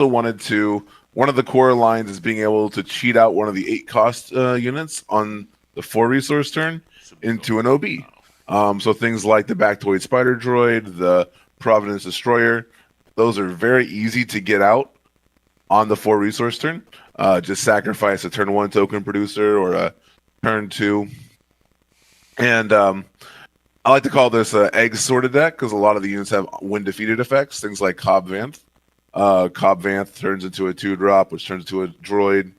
wanted to. One of the core lines is being able to cheat out one of the 8 cost units on the 4 resource turn into an OB. So things like the Bactoid Spider Droid, the Providence Destroyer, those are very easy to get out on the 4 resource turn. Just sacrifice a turn 1 token producer or a turn 2. And I like to call this an egg sorted deck because a lot of the units have win defeated effects, things like Cobb Vanth. Cobb Vanth turns into a 2-drop, which turns into a droid.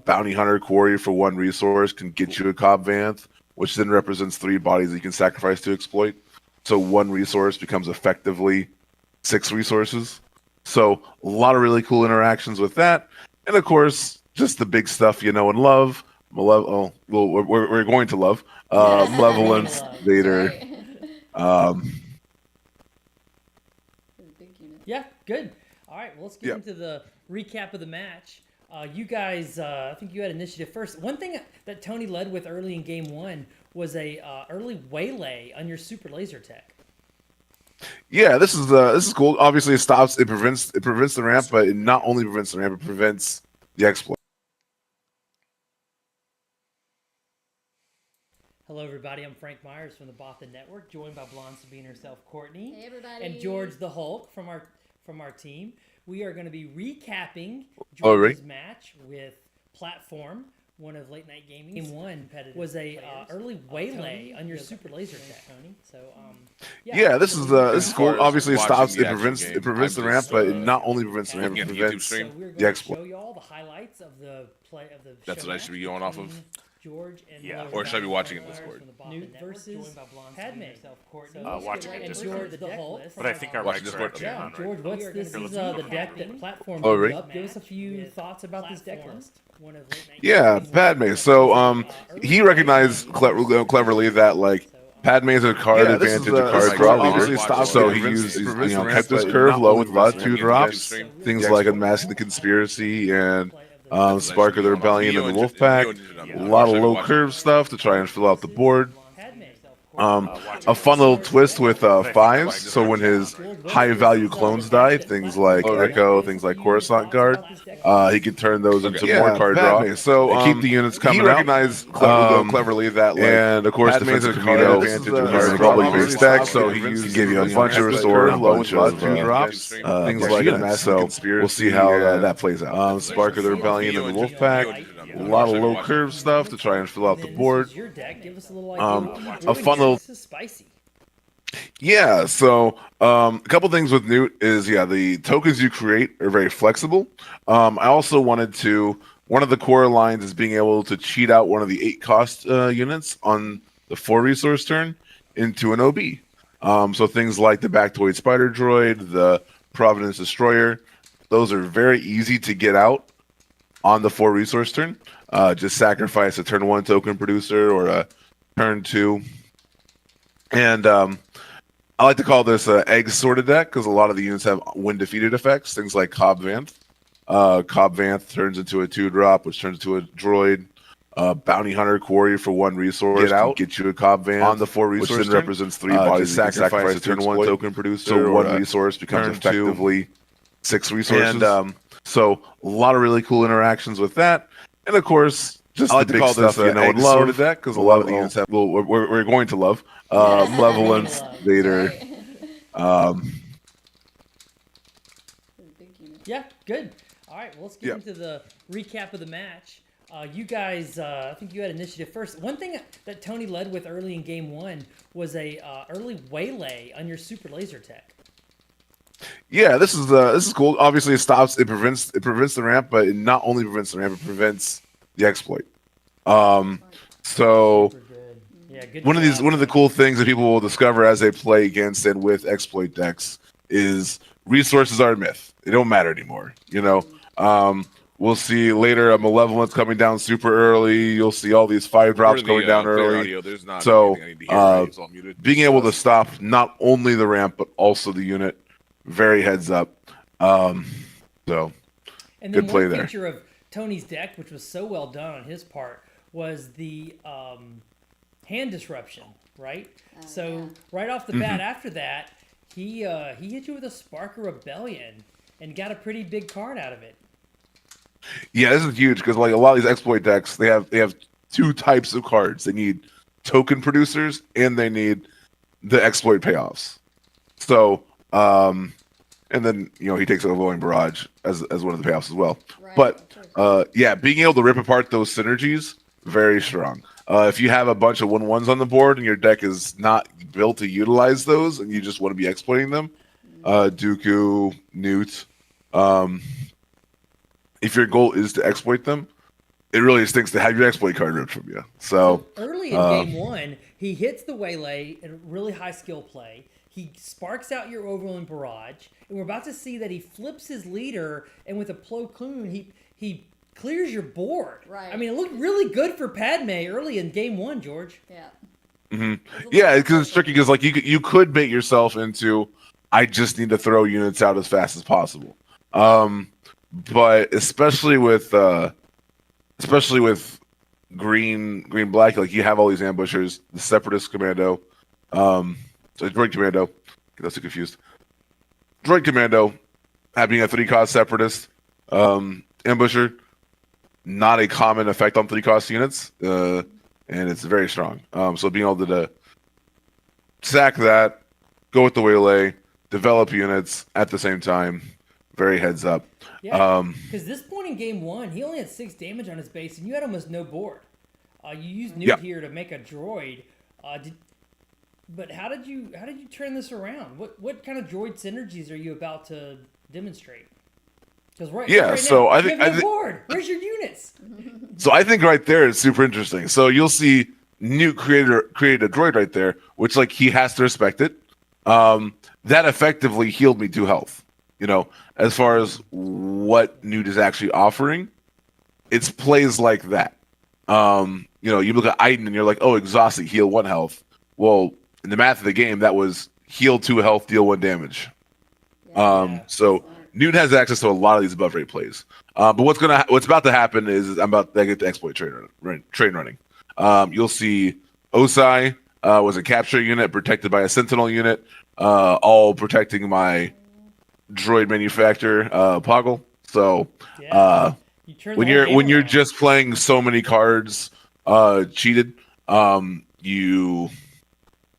Bounty Hunter Quarry for 1 resource can get you a Cobb Vanth, which then represents 3 bodies that you can sacrifice to exploit. So 1 resource becomes effectively 6 resources. So a lot of really cool interactions with that. And of course, just the big stuff you know and love. We're going to love. Malevolence, Vader. Yeah, good. All right, well, let's get into the recap of the match. You guys, I think you had initiative first. One thing that Tony led with early in game 1 was a early waylay on your super laser tech. Yeah, this is cool. Obviously, it prevents the ramp, but it not only prevents the ramp, it prevents the exploit. Hello, everybody. I'm Frank Myers from the Bothan Network, joined by Blonde Sabine herself, Courtney. Hey, everybody. And George the Hulk from our team. We are going to be recapping George's match with Platform, one of Late Night Gaming. Game 1 was a early waylay on your super laser tech, Tony. So yeah, this is cool. Obviously, it prevents the ramp, but it not only prevents the ramp, it prevents the exploit. Show you all the highlights of the play of the. That's what I should be going off of. George and or should I be watching in Discord? Newt versus Padme. Watching in Discord. The Hulk. But I think our mics are Yeah, George, what's this? Is the deck that Platform really? up? Give us a few thoughts about this deck list. Yeah, Padme. So he recognized cleverly that like Padme is a card advantage, a card draw leader. So he used kept his curve low with a lot of 2-drops, things like Unmasking the Conspiracy and Spark of the Rebellion and the Wolfpack. A lot of low curve stuff to try and fill out the board. A fun little twist with 5s. So when his high value clones die, things like Echo, things like Coruscant Guard, he can turn those into more card draw. So keep the units coming out. He recognized cleverly that, and of course, Padme's a card advantage in his Republic based deck. So he gave you a bunch of restore, a bunch of 2-drops, things like that. So we'll see how that plays out. Spark of the Rebellion and the Wolfpack. A lot of low curve stuff to try and fill out the board. Your deck, give us a little idea. A fun little. This is spicy. Yeah, so a couple things with Newt is the tokens you create are very flexible. I also wanted to. One of the core lines is being able to cheat out one of the 8-cost units on the 4-resource turn into an OB. So things like the Bactoid Spider Droid, the Providence Destroyer, those are very easy to get out on the 4-resource turn. Just sacrifice a turn 1 token producer or a turn 2. And I like to call this an egg sorted deck because a lot of the units have win defeated effects, things like Cobb Vanth. Cobb Vanth turns into a 2-drop, which turns into a droid. Bounty Hunter Quarry for 1 resource get you a Cobb Vanth on the 4-resource, which then represents 3 bodies. Sacrifice a turn 1 token producer, so 1 resource becomes effectively 6 resources. And so a lot of really cool interactions with that, and of course, just I like the big stuff you know and love. Deck because a lot of the units have. We're going to love Malevolence, Vader. Yeah, good. All right, well, let's get into the recap of the match. You guys, I think you had initiative first. One thing that Tony led with early in game 1 was a early waylay on your super laser tech. Yeah, this is cool. Obviously, it prevents the ramp, but it not only prevents the ramp, it prevents the exploit. So one of the cool things that people will discover as they play against and with exploit decks is resources are a myth. They don't matter anymore. We'll see later a Malevolence coming down super early. You'll see all these 5-drops going down early. So being able to stop not only the ramp but also the unit. Very heads up. So and good play one there. Feature of Tony's deck, which was so well done on his part, was the hand disruption, right? So right off the bat, after that, he hit you with a Spark of Rebellion, and got a pretty big card out of it. Yeah, this is huge because like a lot of these exploit decks, they have two types of cards. They need token producers and they need the exploit payoffs. So, and then he takes Overwhelming Barrage as one of the payoffs as well. Right, But yeah, being able to rip apart those synergies, very strong. If you have a bunch of 1/1s on the board and your deck is not built to utilize those, and you just want to be exploiting them, Dooku, Newt, if your goal is to exploit them, it really stinks to have your exploit card ripped from you. So early in game one, he hits the waylay in a really high skill play. He sparks out your Overwhelming Barrage, and we're about to see that he flips his leader, and with a Plo Koon, he clears your board. Right. I mean, it looked really good for Padme early in game one, George. Yeah. Mm-hmm. Yeah, because it's tricky because like you could bait yourself into I just need to throw units out as fast as possible. But especially with green black, like you have all these ambushers, the Separatist Commando, so Droid Commando, get those too confused. Droid Commando having a 3-cost Separatist ambusher, not a common effect on 3-cost units, and it's very strong. So being able to sack that, go with the waylay, develop units at the same time, very heads up. Yeah, because this point in game one, he only had 6 damage on his base, and you had almost no board. You used Newt here to make a droid. But how did you turn this around? What kind of droid synergies are you about to demonstrate? Because right so now, I you think have no board. Where's your units? So I think right there is super interesting. So you'll see Newt created a droid right there, which like he has to respect it. That effectively healed me 2 health. As far as what Newt is actually offering, it's plays like that. You look at Iden and you're like, oh, exhausted, heal 1 health. Well, in the math of the game, that was heal 2 health, deal 1 damage. So Newt has access to a lot of these above rate plays. But what's about to happen is I'm about to get the exploit train running. You'll see Osai was a capture unit protected by a sentinel unit, all protecting my droid manufacturer Poggle. So when you're just playing so many cards cheated, you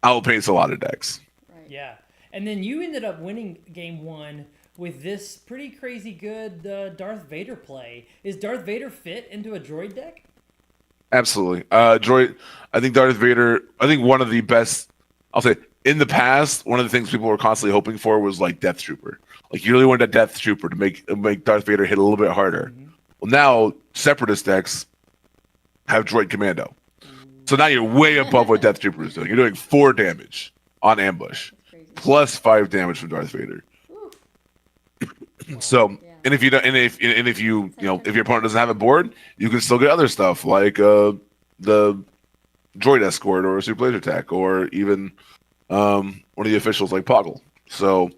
outpace a lot of decks. Right. Yeah, and then you ended up winning game one with this pretty crazy good Darth Vader play. Is Darth Vader fit into a droid deck? Absolutely. Droid, I think Darth Vader, one of the best, I'll say, in the past, one of the things people were constantly hoping for was like Death Trooper. Like you really wanted a Death Trooper to make Darth Vader hit a little bit harder. Mm-hmm. Well, now Separatist decks have Droid Commando. So now you're way above what Death Trooper is doing. You're doing 4 damage on ambush, plus 5 damage from Darth Vader. So, and if you don't, and if you if your opponent doesn't have a board, you can still get other stuff like the Droid Escort or a Super Laser Attack, or even one of the officials like Poggle. So,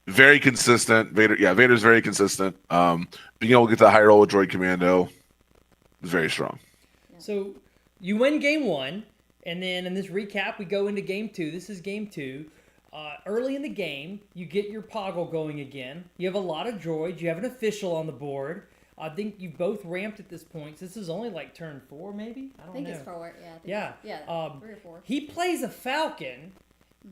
very consistent. Vader's very consistent. Being able to get that high roll with Droid Commando is very strong. So you win game one, and then in this recap, we go into game two. This is game two. Early in the game, you get your Poggle going again. You have a lot of droids. You have an official on the board. I think you both ramped at this point. So this is only like turn 4, maybe? I don't know. It's 4, yeah. Yeah, 3 or 4. He plays a Falcon,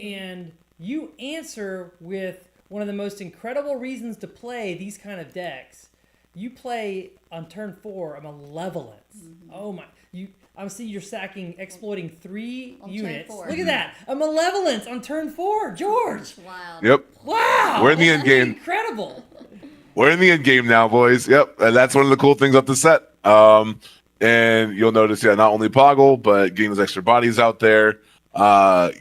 and you answer with one of the most incredible reasons to play these kind of decks. You play on turn 4 a Malevolence. Mm-hmm. Oh my! I see you're exploiting 3 units. Look at that! A Malevolence on turn 4, George. Wow. Yep. Wow. We're in the end game. Incredible. We're in the end game now, boys. Yep, and that's one of the cool things of the set. And you'll notice, not only Poggle, but getting those extra bodies out there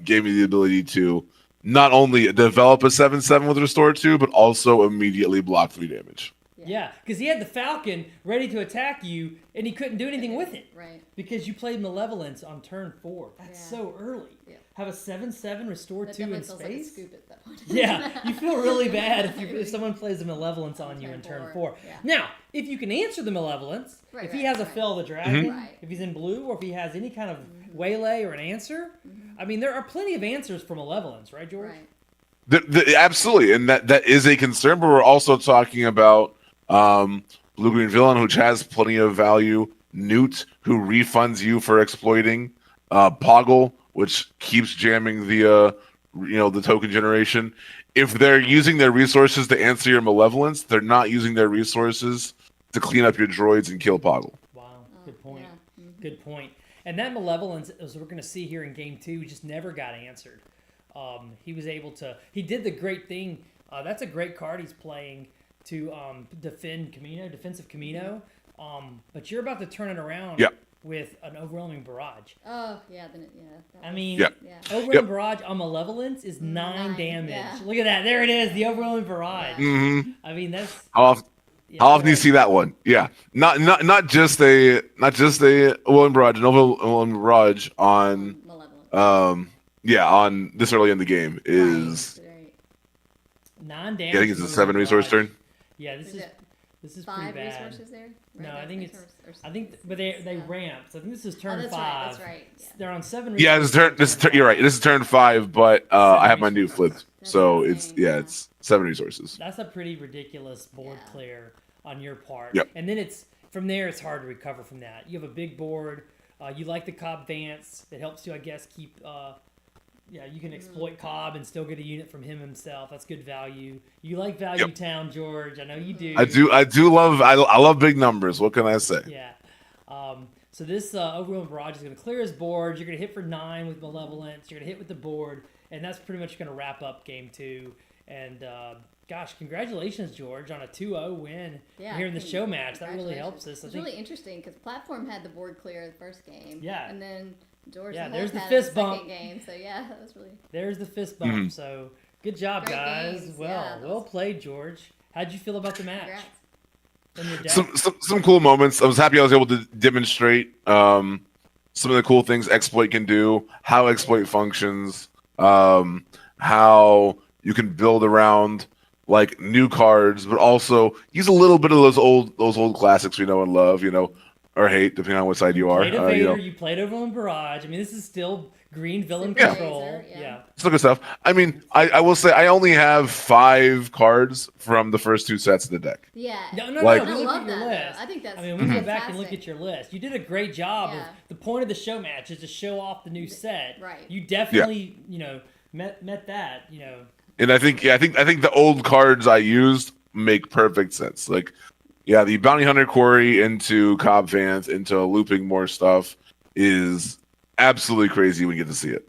gave me the ability to not only develop a 7/7 with Restore 2, but also immediately block 3 damage. Yeah, because he had the Falcon ready to attack you, and he couldn't do anything with it. Right. Because you played Malevolence on turn 4. That's so early. Yeah. Have a 7/7 Restore 2 in space. Like a scoop at that point. Yeah, you feel really bad if someone plays a Malevolence on you in turn 4. Yeah. Now, if you can answer the Malevolence, if he has a Fell the Dragon, if he's in blue, or if he has any kind of waylay or an answer, I mean, there are plenty of answers for Malevolence, right, George? Right. Absolutely, and that is a concern. But we're also talking about blue green villain, which has plenty of value. Newt, who refunds you for exploiting. Poggle, which keeps jamming the token generation. If they're using their resources to answer your malevolence, they're not using their resources to clean up your droids and kill Poggle. Wow, good point. Yeah. Mm-hmm. Good point. And that malevolence, as we're going to see here in game 2, just never got answered. He was able to. He did the great thing. That's a great card he's playing to defend Camino, defensive Camino. But you're about to turn it around with an overwhelming barrage. Oh yeah, I mean, overwhelming barrage on malevolence is 9 damage. Yeah. Look at that. There it is, the overwhelming barrage. Yeah. Mm-hmm. I mean, that's How often do you see that one? Yeah, not just a William Barrage, an overwhelming barrage on Malevolent. on this early in the game is Right. 9 damage. I think it's a 7 resource turn. Yeah, this is pretty 5 bad. resources there. No, Right? I think but they ramp. So I think this is turn 5. That's right. Yeah. They're on 7 Yeah, resources. this is turn. You're right. This is turn 5, but I have my new flipped, so it's 7 resources. That's a pretty ridiculous board Yeah. clear on your part. Yep. And then it's from there. It's hard to recover from that. You have a big board. You like the Cobb Vance. That helps you, I guess, keep. You can exploit Cobb and still get a unit from him himself. That's good value. You like Value Town, George. I know you do. I do love. I love big numbers. What can I say? Yeah. So this Overwhelming Barrage is going to clear his board. You're going to hit for 9 with Malevolence. You're going to hit with the board. And that's pretty much going to wrap up game 2. And gosh, congratulations, George, on a 2-0 win here in the show match. That really helps us. It's really interesting because Platform had the board clear the first game. Yeah. And then George there's the had fist the bump. second game. So yeah, that was really. There's the fist bump. Mm-hmm. So good job, Great guys. games. Well, Yeah, well played, George. How'd you feel about the match? Congrats. And your deck? Some cool moments. I was happy I was able to demonstrate some of the cool things exploit can do, how exploit functions, how you can build around like new cards, but also use a little bit of those old classics we know and love, or hate, depending on what side you are. Played a Vader, you played Overland Barrage. I mean, this is still green villain Super control. laser, yeah. It's good stuff. I mean, I will say I only have 5 cards from the first 2 sets of the deck. Yeah. No. Like- We I looked at love your that. list. Though. I think that's. I mean, we go back and look fantastic. at your list. You did a great job. Yeah. The point of the show match is to show off the new set. Right. You definitely, met that. And I think the old cards I used make perfect sense. Like, yeah, the Bounty Hunter Quarry into Cobb Vanth into looping more stuff is absolutely crazy when you get to see it.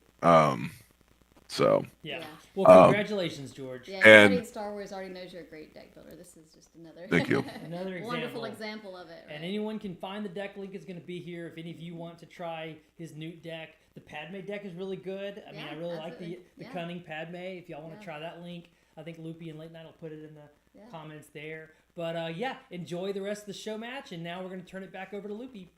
So Yeah. Well, congratulations, George. Yeah, And- everybody in Star Wars already knows you're a great deck builder. This is just another. Thank you. Another example. Wonderful example of it. Right? And anyone can find the deck link is going to be here. If any of you want to try his Newt deck, the Padme deck is really good. I mean, I really like the Cunning Padme. If y'all want to try that link, I think Loopy and Late Night will put it in the comments there. But enjoy the rest of the show match. And now we're going to turn it back over to Loopy.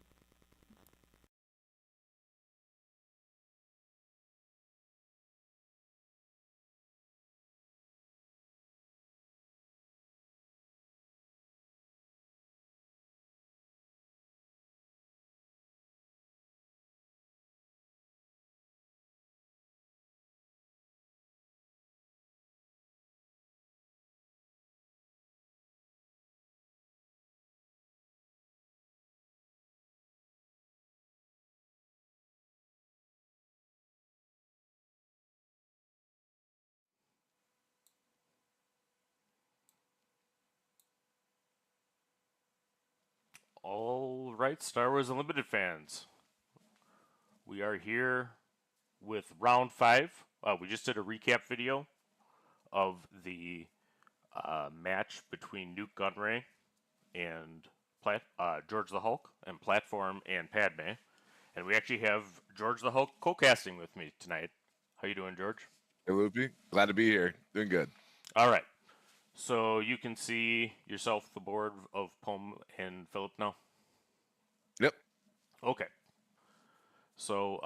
All right, Star Wars Unlimited fans. We are here with round 5. We just did a recap video of the match between Nuke Gunray and George the Hulk, and Platform and Padme. And we actually have George the Hulk co-casting with me tonight. How you doing, George? Hey, Loopy, glad to be here. Doing good. All right. So you can see yourself the board of Palm and Philip now? Yep. Okay. So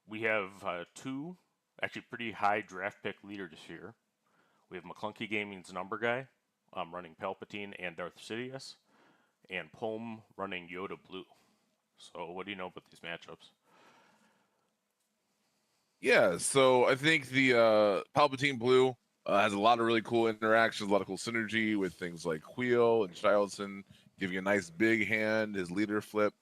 we have 2 actually pretty high draft pick leaders here. We have Maclunky Gaming's Numerguy running Palpatine and Darth Sidious, and Palm running Yoda Blue. So what do you know about these matchups? Yeah, so I think the Palpatine Blue has a lot of really cool interactions, a lot of cool synergy with things like Wheel and Childson, giving you a nice big hand, his leader flip.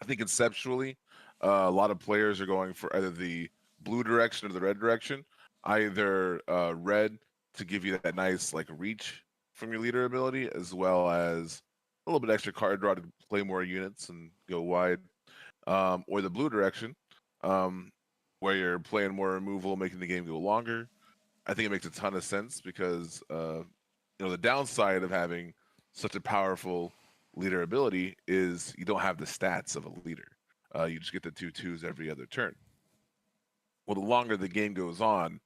I think conceptually, a lot of players are going for either the blue direction or the red direction. Either red to give you that nice like reach from your leader ability, as well as a little bit extra card draw to play more units and go wide, or the blue direction, um, where you're playing more removal, making the game go longer. I think it makes a ton of sense because the downside of having such a powerful leader ability is you don't have the stats of a leader. You just get the 2/2s every other turn. Well, the longer the game goes on,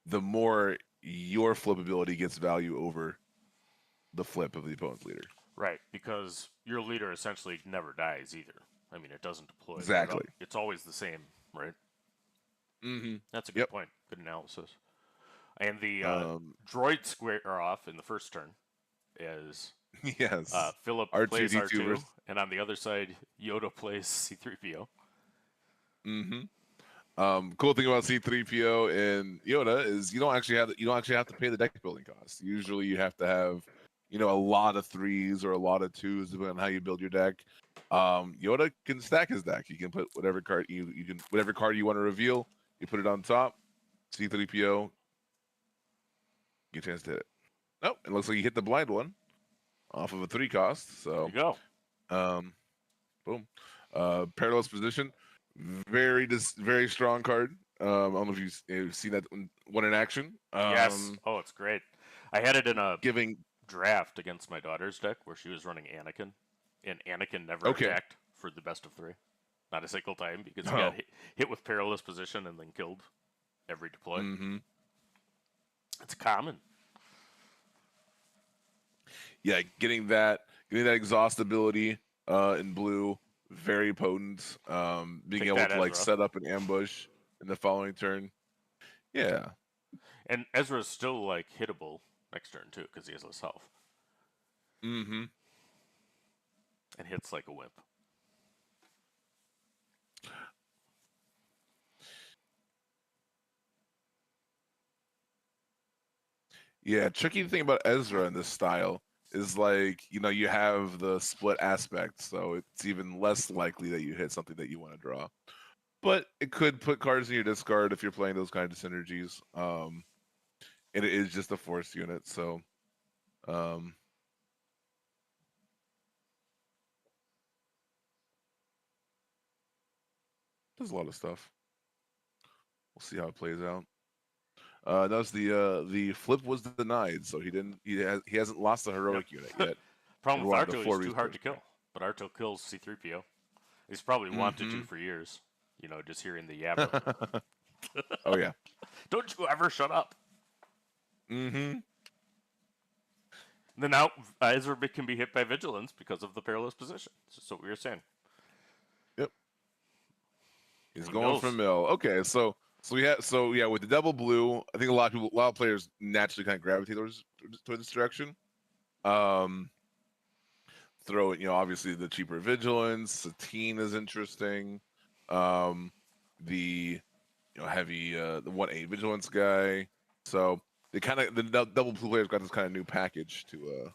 the more your flip ability gets value over the flip of the opponent's leader. Right, because your leader essentially never dies either. I mean, it doesn't deploy. Exactly. It's always the same, right? Mm-hmm. That's a good Yep. point. Good analysis. And the droid square off in the first turn is Yes. Philip plays R2D2 R2, versus. and on the other side, Yoda plays C3PO. Mm-hmm. Cool thing about C3PO and Yoda is you don't actually have to pay the deck building cost. Usually you have to have a lot of threes or a lot of twos depending on how you build your deck. Yoda can stack his deck. You can put whatever card whatever card you want to reveal, you put it on top. C3PO, get a chance to hit it. Nope, it looks like you hit the blind one off of a 3 cost. There So you go. boom. Perilous position. Very strong card. I don't know if you've seen that one in action. Yes. Oh, it's great. I had it in a Giving. draft against my daughter's deck where she was running Anakin, and Anakin never Okay. attacked for the best of 3. Not a single time because he Oh. got hit with perilous position and then killed every deploy. Mm-hmm. It's common. Yeah, getting that exhaust ability in blue, very potent. Being Take able that, to like Ezra. set up an ambush in the following turn. Yeah. And Ezra's still like hittable next turn too because he has less health Mm-hmm. and hits like a whip. Yeah, tricky thing about Ezra in this style is like, you have the split aspect, so it's even less likely that you hit something that you want to draw. But it could put cards in your discard if you're playing those kinds of synergies. And it is just a force unit, so there's a lot of stuff. We'll see how it plays out. Notice the flip was denied, so he hasn't lost the heroic unit yet. Problem We're with on to Arto, four he's too hard to resource. kill. But Arto kills C3PO. He's probably wanted to Mhm. for years. Just hearing the yabber. Oh yeah. Don't you ever shut up. Mm-hmm. Then now Ezra can be hit by vigilance because of the perilous position. That's just what we were saying. Yep. He's He going knows. for mill. Okay, so yeah, with the double blue, I think a lot of players naturally kind of gravitate towards this direction. Throw it, obviously the cheaper vigilance. Satine is interesting. The heavy the 1/8 vigilance guy. So they the double blue players got this kind of new package to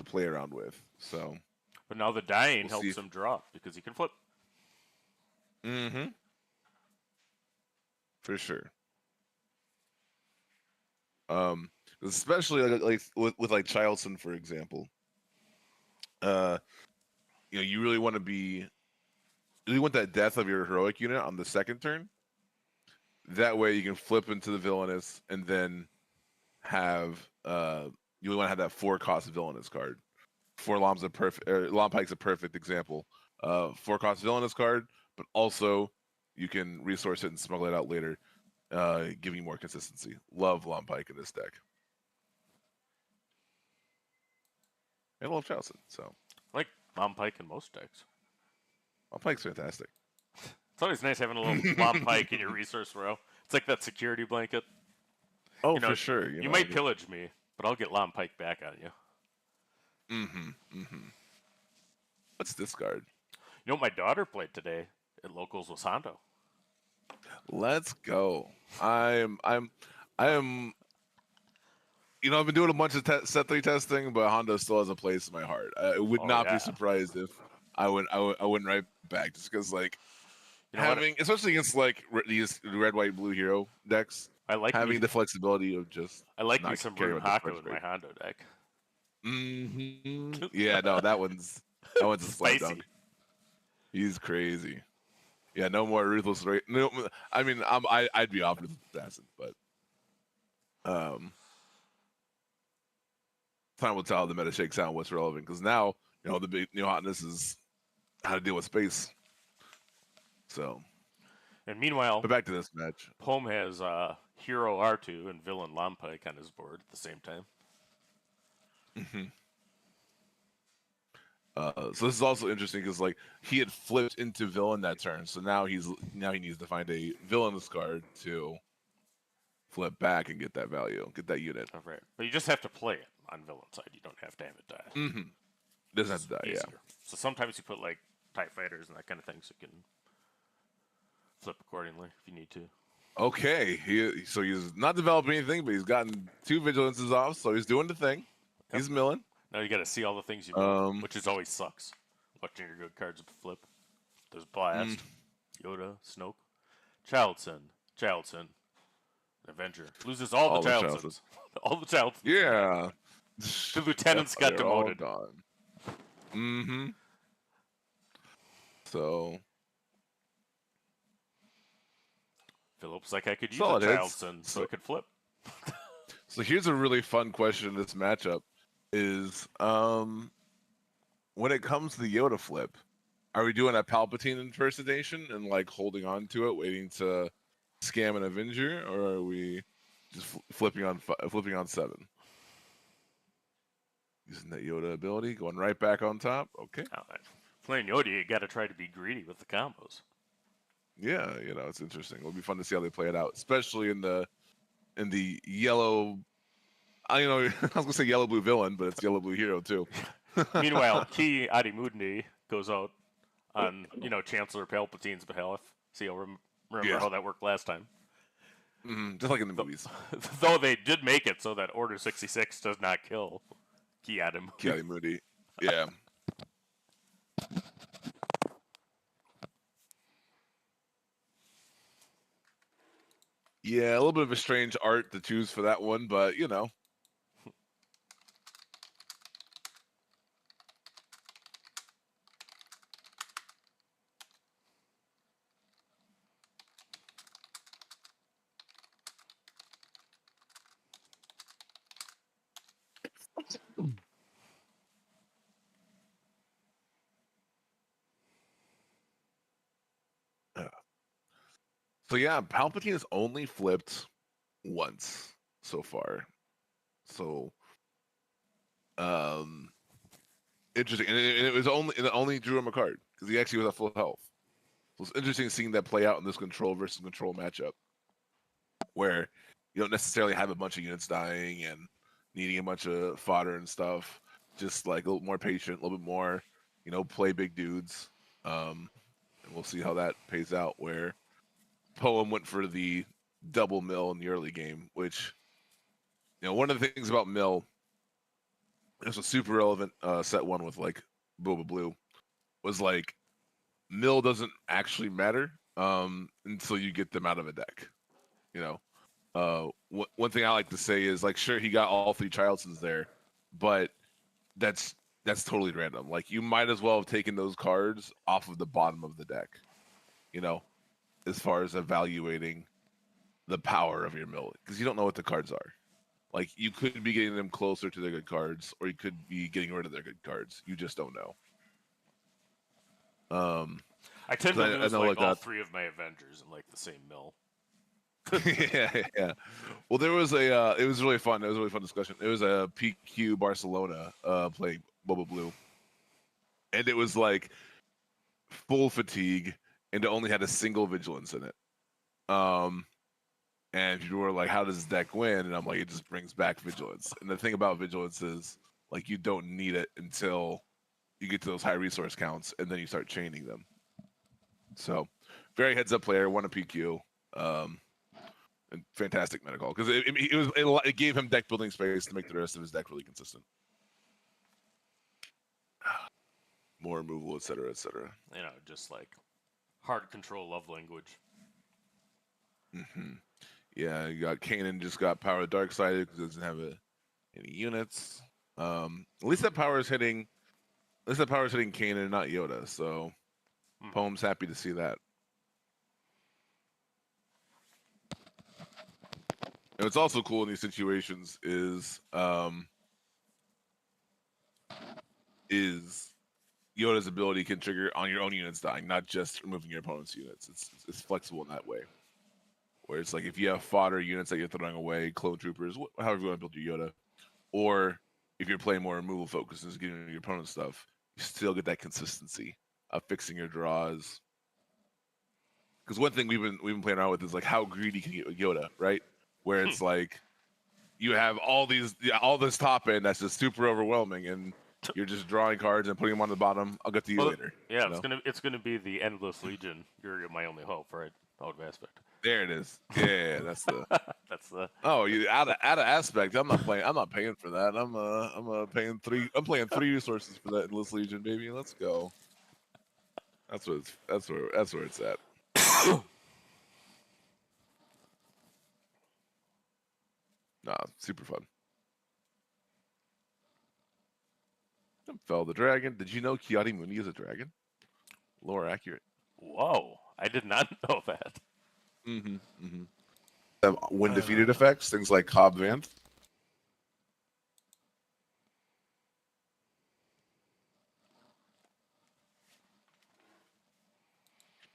play around with. So But now the dying We'll see helps if- him draw because he can flip. mm-hmm. For sure. Especially like with like Childson, for example. Uh, you really want that death of your heroic unit on the second turn. That way you can flip into the villainous and then have you want to have that 4-cost villainous card. Lompike's a perfect example. 4-cost villainous card, but also you can resource it and smuggle it out later, giving you more consistency. Love Lompike in this deck. I love Chowson, so I like Mom Pike in most decks. Lompike's fantastic. It's always nice having a little Mom Pike in your resource row. It's like that security blanket. Oh, for sure. You might pillage me, but I'll get Lom Pike back on you. Mm-hmm. What's this card? You know what my daughter played today at locals was Hondo. Let's go. I am. I've been doing a bunch of set 3 testing, but Honda still has a place in my heart. I would Oh, not yeah. be surprised if I wouldn't right back, just because like You know what? having, especially against like these red, white, blue hero decks, I like having me. the flexibility of just I like me not some caring Rune about the Hako spread in my rate. Hondo deck. Yeah, no, that one's a slam Spicy. dunk. He's crazy. Yeah, no more ruthless rate. No, I mean, I'd be off with assassin, but time will tell how the meta shakes out, what's relevant. Because now, the big new hotness is how to deal with space. So, And meanwhile, but back to this match. Pome has Hero R2 and Villain Lampike on his board at the same time. So this is also interesting because like he had flipped into villain that turn, so now he needs to find a villainous card to flip back and get that value, get that unit. All right, but you just have to play it on villain side. You don't have to have it die. Doesn't have to die, Easier. yeah. So sometimes you put like TIE fighters and that kind of thing, so you can flip accordingly if you need to. Okay, so he's not developing anything, but he's gotten 2 vigilances off, so he's doing the thing. He's milling. Now you got to see all the things you know, which is always sucks. Watching your good cards flip. There's Blast, Yoda, Snoke, Childson, Avenger. Loses all the Childsons. All the Childsons. Yeah. The lieutenants got They're all demoted. gone. So Philip's like, I could use Solid a hits. Childson so it could flip. So here's a really fun question in this matchup is when it comes to the Yoda flip, are we doing a Palpatine impersonation and like holding on to it, waiting to scam an Avenger, or are we just flipping on 7? Using that Yoda ability, going right back on top. Okay. Playing Yoda, you got to try to be greedy with the combos. Yeah, it's interesting. It'll be fun to see how they play it out, especially in the yellow. I was gonna say yellow blue villain, but it's yellow blue hero too. Meanwhile, Ki Adimundi goes out on Chancellor Palpatine's behalf. See, I'll remember how that worked last time. Just like in the movies. Though they did make it so that Order 66 does not kill Ki Adimundi. Ki Adimundi. Yeah. Yeah, a little bit of a strange art to choose for that one, but So yeah, Palpatine has only flipped once so far. So interesting. And it was only drew him a card because he actually was at full health. So it's interesting seeing that play out in this control versus control matchup where you don't necessarily have a bunch of units dying and needing a bunch of fodder and stuff. Just like a little more patient, a little bit more, play big dudes. And we'll see how that pays out where Poem went for the double mill in the early game, which, one of the things about mill, this was super relevant set 1 with like Boba Blue, was like mill doesn't actually matter until you get them out of a deck. One thing I like to say is like, sure, he got all 3 Childsons there, but that's totally random. Like you might as well have taken those cards off of the bottom of the deck, as far as evaluating the power of your mill, because you don't know what the cards are. Like you could be getting them closer to their good cards, or you could be getting rid of their good cards. You just don't know. I tend to lose like all 3 of my Avengers in like the same mill. yeah. Well, there was it was really fun. It was a really fun discussion. It was a PQ Barcelona playing Boba Blue, and it was like full fatigue, and it only had a single vigilance in it. And you were like, "How does this deck win?" And I'm like, "It just brings back vigilance." And the thing about vigilance is, like, you don't need it until you get to those high resource counts, and then you start chaining them. So, very heads up player, won a PQ. And fantastic medical because it gave him deck building space to make the rest of his deck really consistent. More removal, etc., etc. You know, just like hard control love language. Mm-hmm. Yeah, you got Kanan just got power dark sided because it doesn't have any units. At least that power is hitting. At least that power is hitting Kanan, not Yoda. So, Poem's happy to see that. And what's also cool in these situations is Yoda's ability can trigger on your own units dying, not just removing your opponent's units. It's flexible in that way. Where it's like if you have fodder units that you're throwing away, clone troopers, however you want to build your Yoda, or if you're playing more removal focuses, getting your opponent's stuff, you still get that consistency of fixing your draws. Because one thing we've been playing around with is like how greedy can you get with Yoda, right? Where it's like you have all this top end that's just super overwhelming, and you're just drawing cards and putting them on the bottom. I'll get to you later. Yeah, you know? it's gonna be the endless legion. You're my only hope, right? Out of aspect. There it is. Yeah, that's the. That's the. Oh, you out of aspect. I'm not playing. I'm not paying for that. I'm paying three. I'm playing 3 resources for that endless legion, baby. Let's go. That's where it's at. Nah, super fun. Fell the dragon. Did you know Kiadi Muni is a dragon? Lore accurate. Whoa! I did not know that. Mm-hmm. Mm-hmm. When defeated effects, things like Cobb Vanth.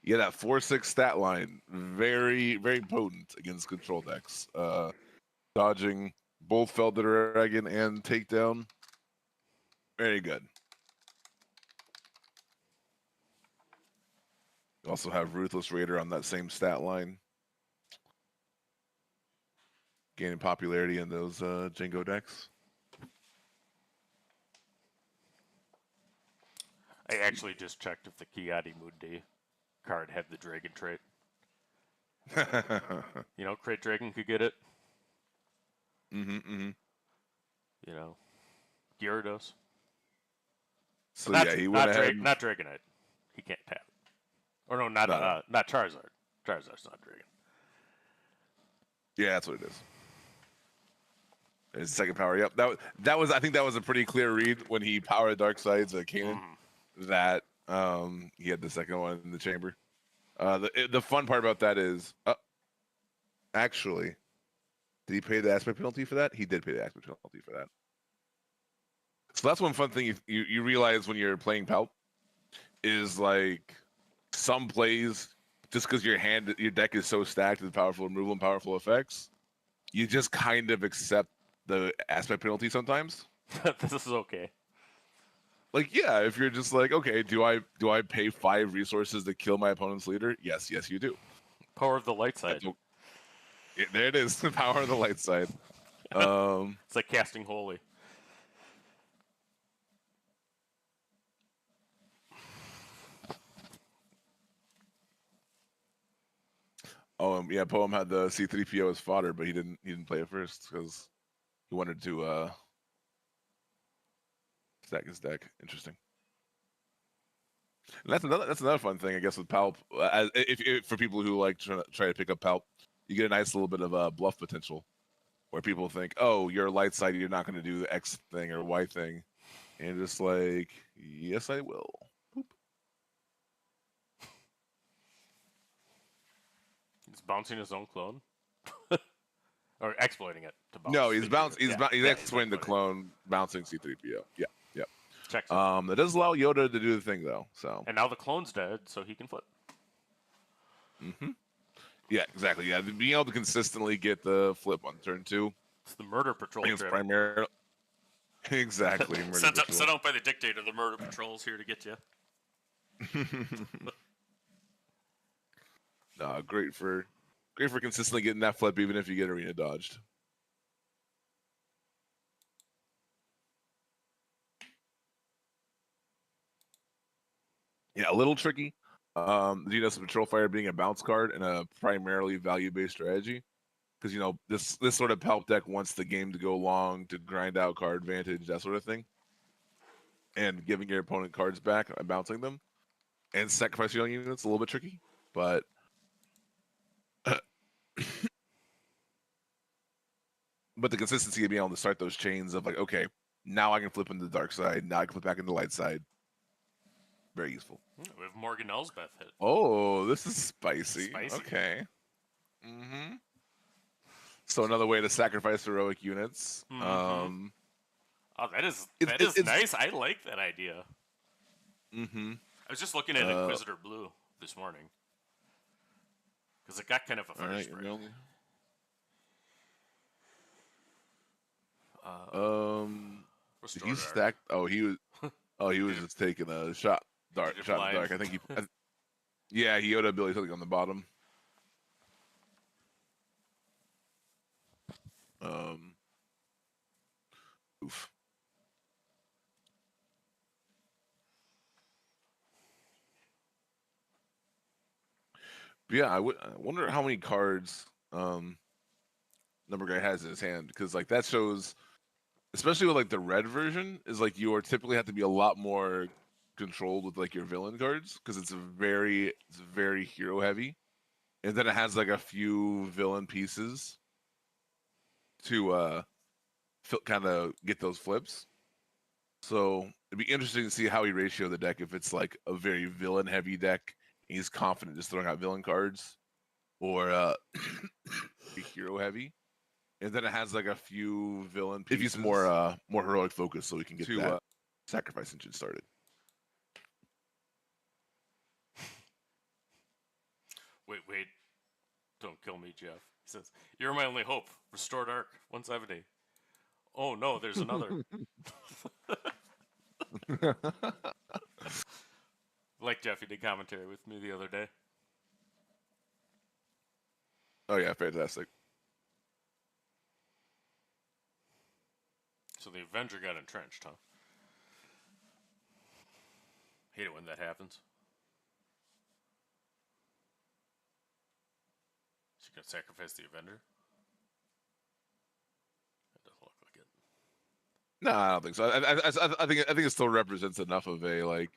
Yeah, that 4/6 stat line, very, very potent against control decks. Dodging both Fell the Dragon and Takedown. Very good. You also have Ruthless Raider on that same stat line. Gaining popularity in those Jingo decks. I actually just checked if the Kiadi Mundi card had the dragon trait. You know, Crate Dragon could get it. Mm-hmm. You know, Gyarados. So Not, yeah, he went ahead. not Dragonite. He can't tap it. Or no, not Charizard. Charizard's not Dragon. Yeah, that's what it is. His second power. Yep, that was. I think that was a pretty clear read when he powered Dark Sides at Kanan. That he had the second one in the chamber. The fun part about that is, actually, did he pay the aspect penalty for that? He did pay the aspect penalty for that. So that's one fun thing you realize when you're playing Palp is like some plays, just because your deck is so stacked with powerful removal and powerful effects, you just kind of accept the aspect penalty sometimes. This is okay. Like, yeah, if you're just like, okay, do I pay 5 resources to kill my opponent's leader? Yes, you do. Power of the light side. Yeah, there it is, the power of the light side. It's like casting holy. Yeah, Poem had the C3PO as fodder, but he didn't play it first because he wanted to stack his deck. Interesting. And that's another fun thing, I guess, with Palp. If for people who like try to pick up Palp, you get a nice little bit of bluff potential, where people think, "Oh, you're a light side, you're not going to do the X thing or Y thing," and just like, "Yes, I will." Boop. He's bouncing his own clone, or exploiting it to bounce. No, he's exploiting the clone, bouncing C3PO. Yeah. Checks. That does allow Yoda to do the thing though. So. And now the clone's dead, so he can flip. Mm-hmm. Yeah, exactly. Yeah, being able to consistently get the flip on turn 2. It's the murder patrol trip. Primarily. Exactly. Set out by the dictator. The murder patrol's here to get you. No, great for consistently getting that flip, even if you get arena dodged. Yeah, a little tricky. Do you know some Patrol Fire being a bounce card and a primarily value-based strategy? Because this sort of Palp deck wants the game to go long, to grind out card advantage, that sort of thing, and giving your opponent cards back and bouncing them, and sacrifice your own units a little bit tricky, but but the consistency of being able to start those chains of like, okay, now I can flip into the dark side, now I can flip back into the light side. Very useful. We have Morgan Elsbeth hit. Oh, this is spicy. Spicy. Okay. Mm-hmm. So another way to sacrifice heroic units. Oh, that is it's nice. I like that idea. Mm-hmm. I was just looking at Inquisitor Blue this morning because it got kind of a first right. He stacked. Oh, he was. Oh, he was just taking a shot. Dark. Shot in the dark. I think he. Yeah, he Yoda ability something on the bottom. Oof. But yeah, I wonder how many cards Numerguy has in his hand, because like that shows, especially with like the red version, is like you are typically have to be a lot more controlled with like your villain cards, because it's very hero heavy, and then it has like a few villain pieces to kind of get those flips. So it'd be interesting to see how he ratio the deck, if it's like a very villain heavy deck and he's confident just throwing out villain cards, or hero heavy, and then it has like a few villain pieces. If he's more heroic focused, so we can get that sacrifice engine started. Wait. Don't kill me, Jeff. He says, "You're my only hope. Restored Arc 170." Oh no, there's another. Like Jeff, he did commentary with me the other day. Oh yeah, fantastic. So the Avenger got entrenched, huh? Hate it when that happens. She gonna sacrifice the Avenger? That doesn't look like it. No, I don't think so. I think it still represents enough of a like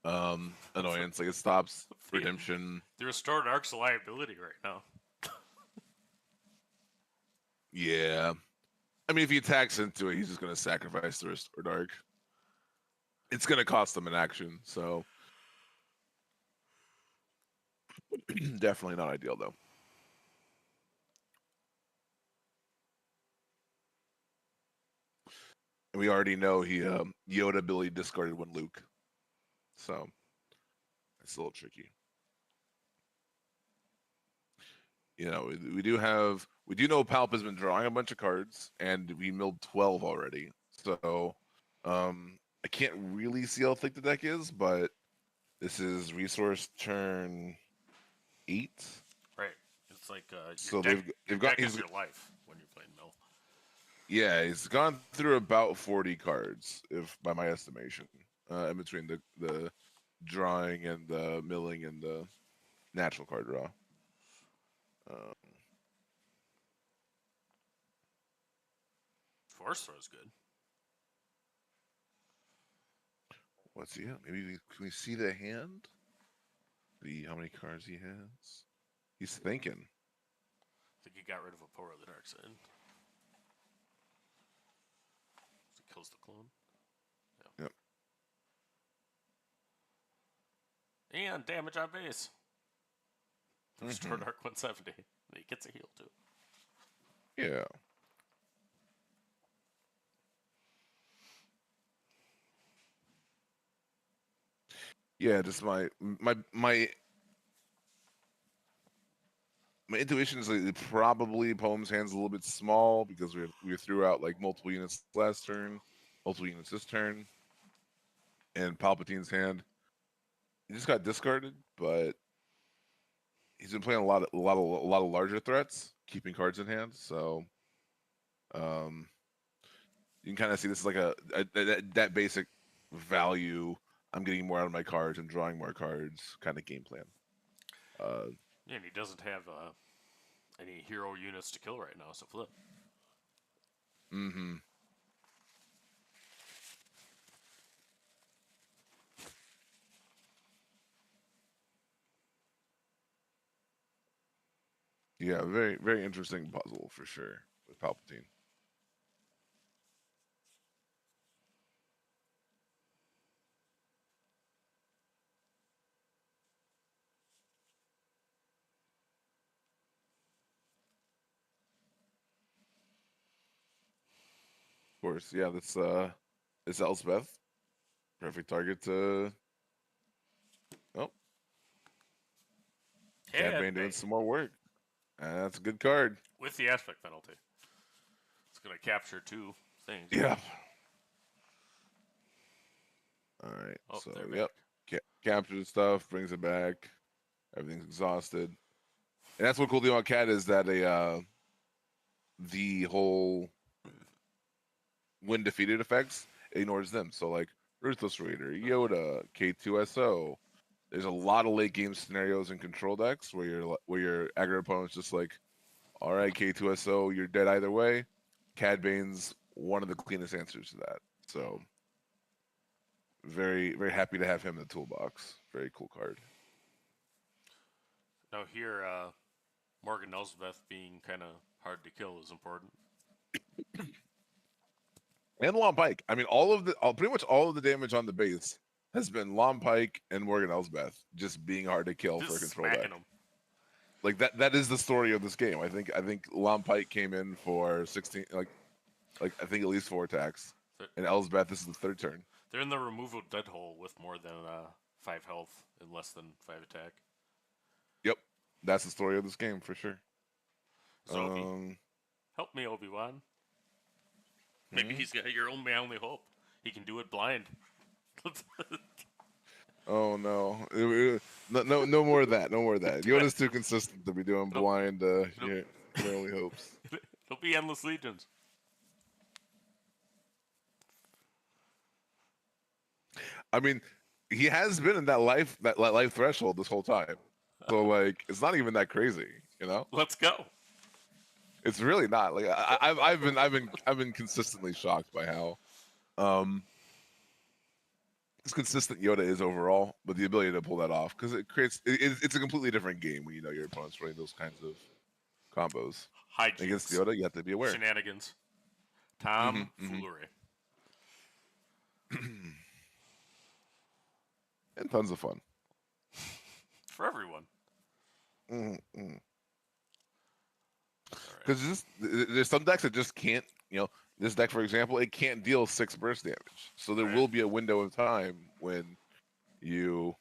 annoyance. Like it stops redemption. The Restored Arc's a liability right now. Yeah. I mean, if he attacks into it, he's just going to sacrifice the Restored Arc. It's going to cost him an action, so definitely not ideal, though. And we already know he Yoda ability discarded when Luke, so it's a little tricky. You know, we do know Palp has been drawing a bunch of cards, and we milled 12 already. So I can't really see how thick the deck is, but this is resource turn 8. Right. It's like so deck, they've got is your life when you're playing mill. Yeah, he's gone through about 40 cards, if by my estimation, in between the drawing and the milling and the natural card draw. Force throw's good. What's he? Maybe can we see the hand? See how many cards he has? He's thinking. I think he got rid of a Power of the Dark Side. So he kills the clone. Yep. And damage on base. Restored Arc 170. He gets a heal too. Yeah. Yeah, just my intuition is like probably Poem's hand's a little bit small, because we threw out like multiple units last turn, multiple units this turn, and Palpatine's hand, he just got discarded, but he's been playing a lot of larger threats, keeping cards in hand. So, you can kind of see this is like that basic value I'm getting more out of my cards and drawing more cards kind of game plan. Yeah, and he doesn't have any hero units to kill right now, so flip. Mm-hmm. Yeah, very, very interesting puzzle for sure with Palpatine. Of course, yeah, this Elspeth. Perfect target to oh, Cad Bane doing some more work. That's a good card. With the aspect penalty. It's gonna capture 2 things. Yeah. All right. Oh, So they're yep. back. Captures stuff, brings it back. Everything's exhausted. And that's what cool thing about Cad is that the whole when defeated effects ignores them. So like Ruthless Raider, Yoda, K2SO. There's a lot of late game scenarios in control decks where your aggro opponent's just like, all right, K2SO, you're dead either way. Cad Bane's one of the cleanest answers to that. So very, very happy to have him in the toolbox. Very cool card. Now here, Morgan Elsbeth being kind of hard to kill is important. And Long Pike. I mean, pretty much all of the damage on the base has been Long Pike and Morgan Elsbeth just being hard to kill for a Just control deck. smacking them. Like that is the story of this game. I think Long Pike came in for 16, like I think at least 4 attacks, and Elsbeth this is the 3rd turn. They're in the removal dead hole with more than 5 health and less than 5 attack. Yep, that's the story of this game for sure. Zobi, help me, Obi-Wan. Maybe he's got your only hope. He can do it blind. Oh no. No more of that. No more of that. Yoda's too consistent to be doing blind. Your only hopes. It'll be endless legions. I mean, he has been in that life threshold this whole time. So like, it's not even that crazy, you know. Let's go. It's really not. Like I've been consistently shocked by how as consistent Yoda is overall, but the ability to pull that off because it's a completely different game when you know your opponent's running those kinds of combos. Hijinks. Against Yoda, you have to be aware. Shenanigans. Tom Foolery. And tons of fun. For everyone. Because there's some decks that just can't, this deck, for example, it can't deal 6 burst damage. So there will be a window of time when you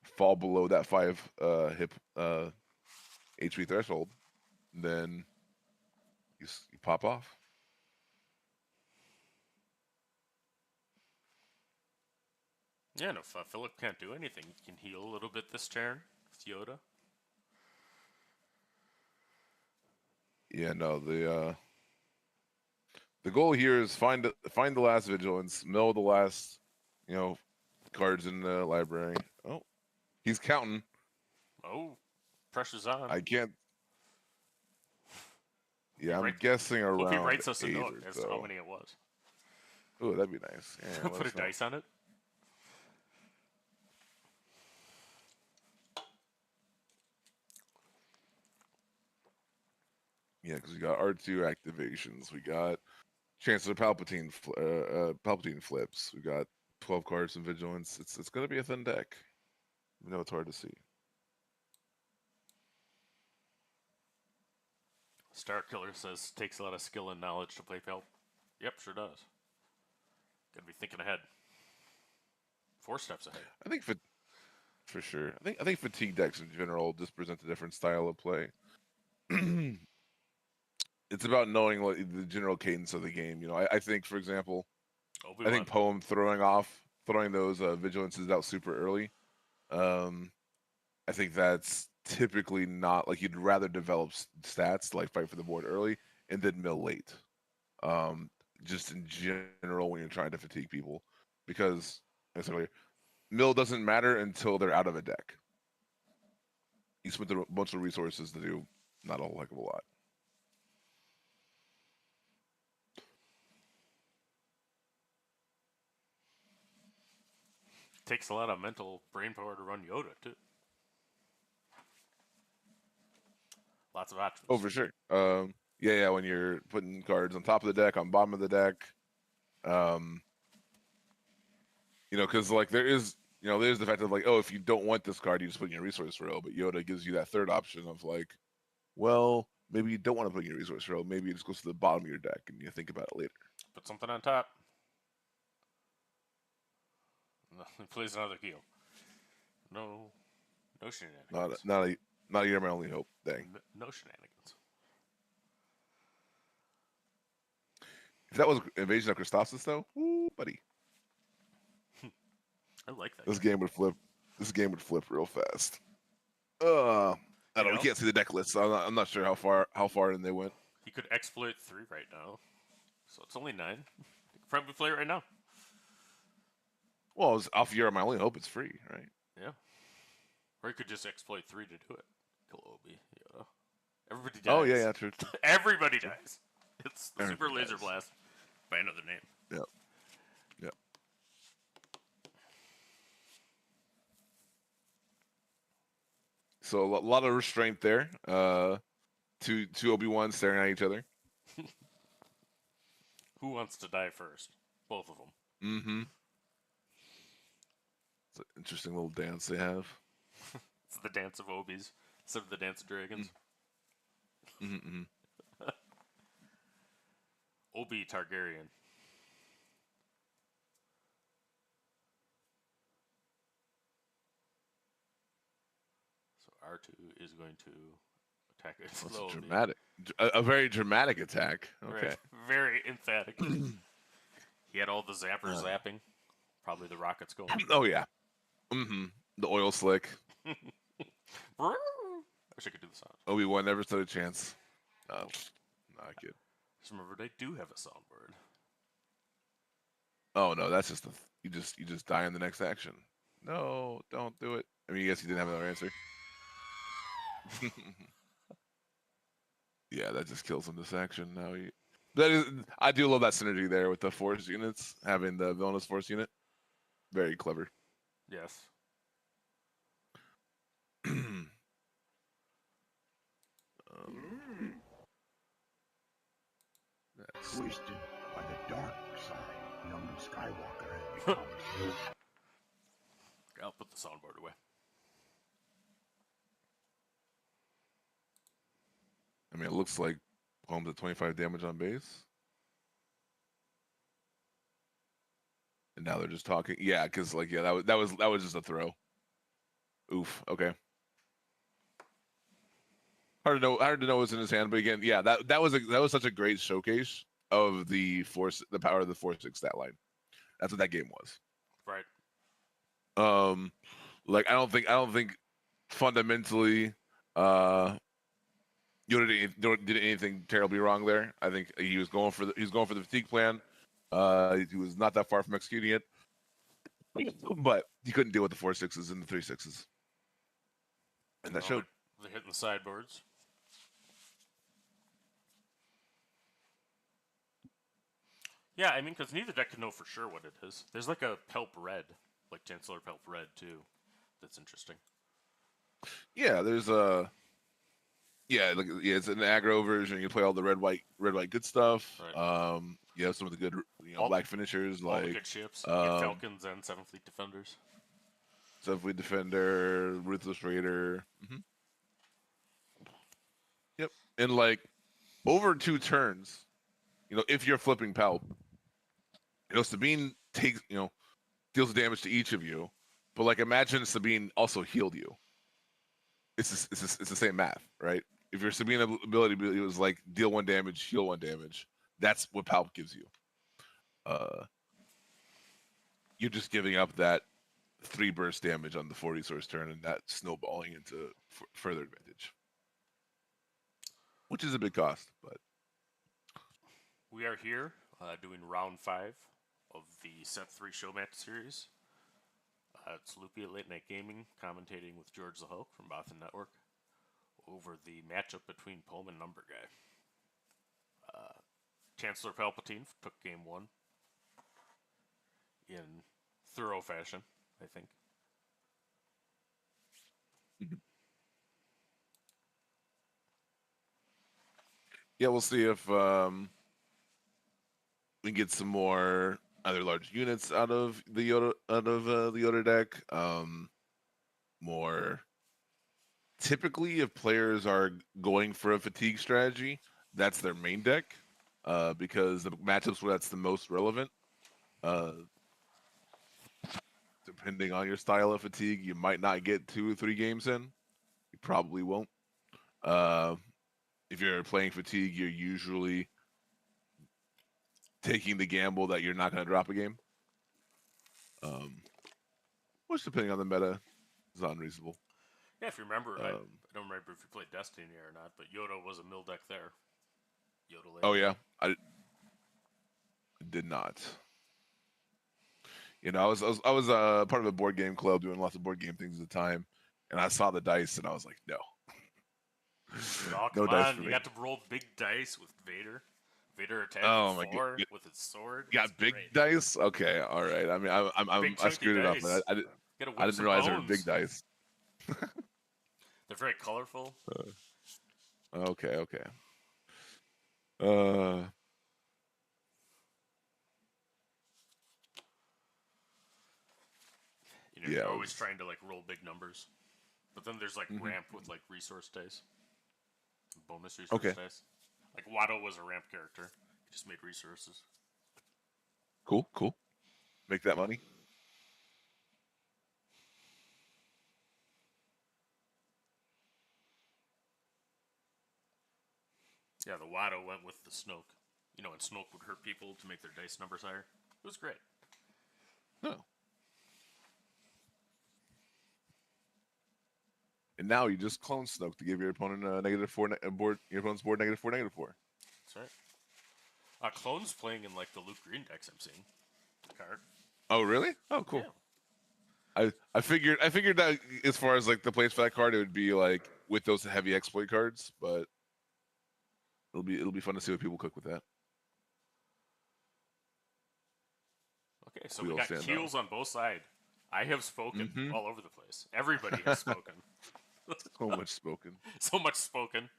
fall below that 5 hip HP threshold, then you pop off. Yeah, and if Philip can't do anything, he can heal a little bit this turn with Yoda. Yeah, no, the goal here is find the last vigilance, mill the last, cards in the library. Oh, he's counting. Oh, pressure's on. I can't. Yeah, I'm guessing around. Hope he writes us a 8 note or as so. to how many it was. Oh, that'd be nice. Yeah, Put a dice on it. Yeah, because we got R2 activations. We got chances of Palpatine flips. We got 12 cards and vigilance. It's gonna be a thin deck. I know it's hard to see. Star Killer says takes a lot of skill and knowledge to play Palp. Yep, sure does. Gotta be thinking ahead. 4 steps ahead. I think for sure. I think fatigue decks in general just present a different style of play. It's about knowing what the general cadence of the game. I think, for example, Obi-Wan. I think Poem throwing those vigilances out super early. I think that's typically not like you'd rather develop stats like fight for the board early and then mill late. Just in general when you're trying to fatigue people, because as I said earlier, mill doesn't matter until they're out of a deck. You spent a bunch of resources to do not a whole heck of a lot. Takes a lot of mental brain power to run Yoda too. Lots of options. Oh, for sure. Yeah. When you're putting cards on top of the deck, on bottom of the deck, because like there's the fact of like, oh, if you don't want this card, you just put it in your resource row. But Yoda gives you that third option of like, well, maybe you don't want to put it in your resource row. Maybe it just goes to the bottom of your deck, and you think about it later. Put something on top. He plays another heal. No shenanigans. Not a year my only hope. Dang. No shenanigans. If that was Invasion of Christophsis, though, ooh, buddy, I like that. this game would flip. This game would flip real fast. I don't know. You can't see the deck list, so I'm not sure how far in they went. He could exploit 3 right now, so it's only 9. He could probably play it right now. Well, it's off year. My only hope it's free, right? Yeah. Or he could just exploit 3 to do it. Kill Obi, Yoda. Everybody dies. Oh yeah, true. Everybody dies. It's the Everybody Super Laser dies. Blast by another name. Yep. So a lot of restraint there. Two Obi-Wan staring at each other. Who wants to die first? Both of them. Mm-hmm. It's an interesting little dance they have. It's the dance of Obies instead of the dance of dragons. Mm-hmm. Obi Targaryen. So R2 is going to attack it That's slowly. dramatic. A very dramatic attack. Okay. Right. Very emphatic. He had all the zappers zapping. Probably the rockets going. Oh yeah. Mm-hmm. The oil slick. I wish I could do the sound. Obi-Wan never stood a chance. No, not good. Just remember, they do have a soundboard. Oh no, that's just you just die in the next action. No, don't do it. I mean, yes, he didn't have another answer. Yeah, that just kills him this action. Now I do love that synergy there with the force units, having the villainous force unit. Very clever. Yes. Twisted by the dark side, young Skywalker has become. I'll put the soundboard away. I mean, it looks like Palm's at 25 damage on base. And now they're just talking. Yeah, because like that was just a throw. Oof. Okay. Hard to know what's in his hand, but again, yeah, that was such a great showcase of the power of the Force 6 stat line. That's what that game was. Right. Like I don't think fundamentally Yoda did anything terribly wrong there. I think he was going for the fatigue plan. He was not that far from executing it, but he couldn't deal with the 4/6s and the 3/6s, and that showed. They're hitting the sideboards. Yeah, I mean, because neither deck can know for sure what it is. There's like a Palp Red, like Chancellor Palp Red too. That's interesting. Yeah, there's a. It's an aggro version. You play all the red white good stuff. Right. You have some of the good black finishers all like the good ships. You get Falcons and 7th Fleet Defenders. 7th Fleet Defender, Ruthless Raider. Mm-hmm. Yep, and like over 2 turns, if you're flipping Palp, Sabine takes deals damage to each of you, but like imagine Sabine also healed you. It's the same math, right? If your Sabine ability was like deal 1 damage, heal 1 damage, that's what Palp gives you. You're just giving up that 3 burst damage on the 4 resource turn, and that snowballing into further advantage, which is a big cost. But we are here doing round 5 of the Set 3 Showmatch series. It's Loopy at Late Night Gaming, commentating with George the Hulk from Bothan Network over the matchup between Palp and Numerguy. Chancellor Palpatine took game 1 in thorough fashion, I think. Yeah, we'll see if we can get some more other large units out of the Yoda deck. More typically, if players are going for a fatigue strategy, that's their main deck, because the matchups where that's the most relevant. Depending on your style of fatigue, you might not get 2 or 3 games in. You probably won't. If you're playing fatigue, you're usually taking the gamble that you're not going to drop a game. Which, depending on the meta, is unreasonable. Yeah, if you remember, I don't remember if you played Destiny or not, but Yoda was a mill deck there. Yoda late. Oh yeah, I did not. You know, I was part of a board game club doing lots of board game things at the time, and I saw the dice and I was like, no, Oh, no come dice on. for You me. got to roll big dice with Vader. Vader attacked Oh with my 4 God. with his sword. You It's got big great. dice. Okay, all right. I mean, Big I chunky screwed it up, dice. but I Gotta whip didn't some realize they were bones. big dice. They're very colorful. Okay. You know, Yeah, you're it always was- trying to like roll big numbers. But then there's like ramp with like resource dice. Bonus resource Okay. dice. Like Watto was a ramp character. He just made resources. Cool. Make that money. Yeah, the Watto went with the Snoke. You know, and Snoke would hurt people to make their dice numbers higher. It was great. No. And now you just clone Snoke to give your opponent a -4 board. Your opponent's board -4, -4. That's right. Clone's playing in like the Luke Green decks I'm seeing. The card. Oh really? Oh cool. Yeah. I figured that as far as like the place for that card, it would be like with those heavy exploit cards, but it'll be fun to see what people cook with that. Okay, so We we all got stand keels on both sides. I have spoken Mhm. all over the place. Everybody has spoken. So much spoken. So much spoken.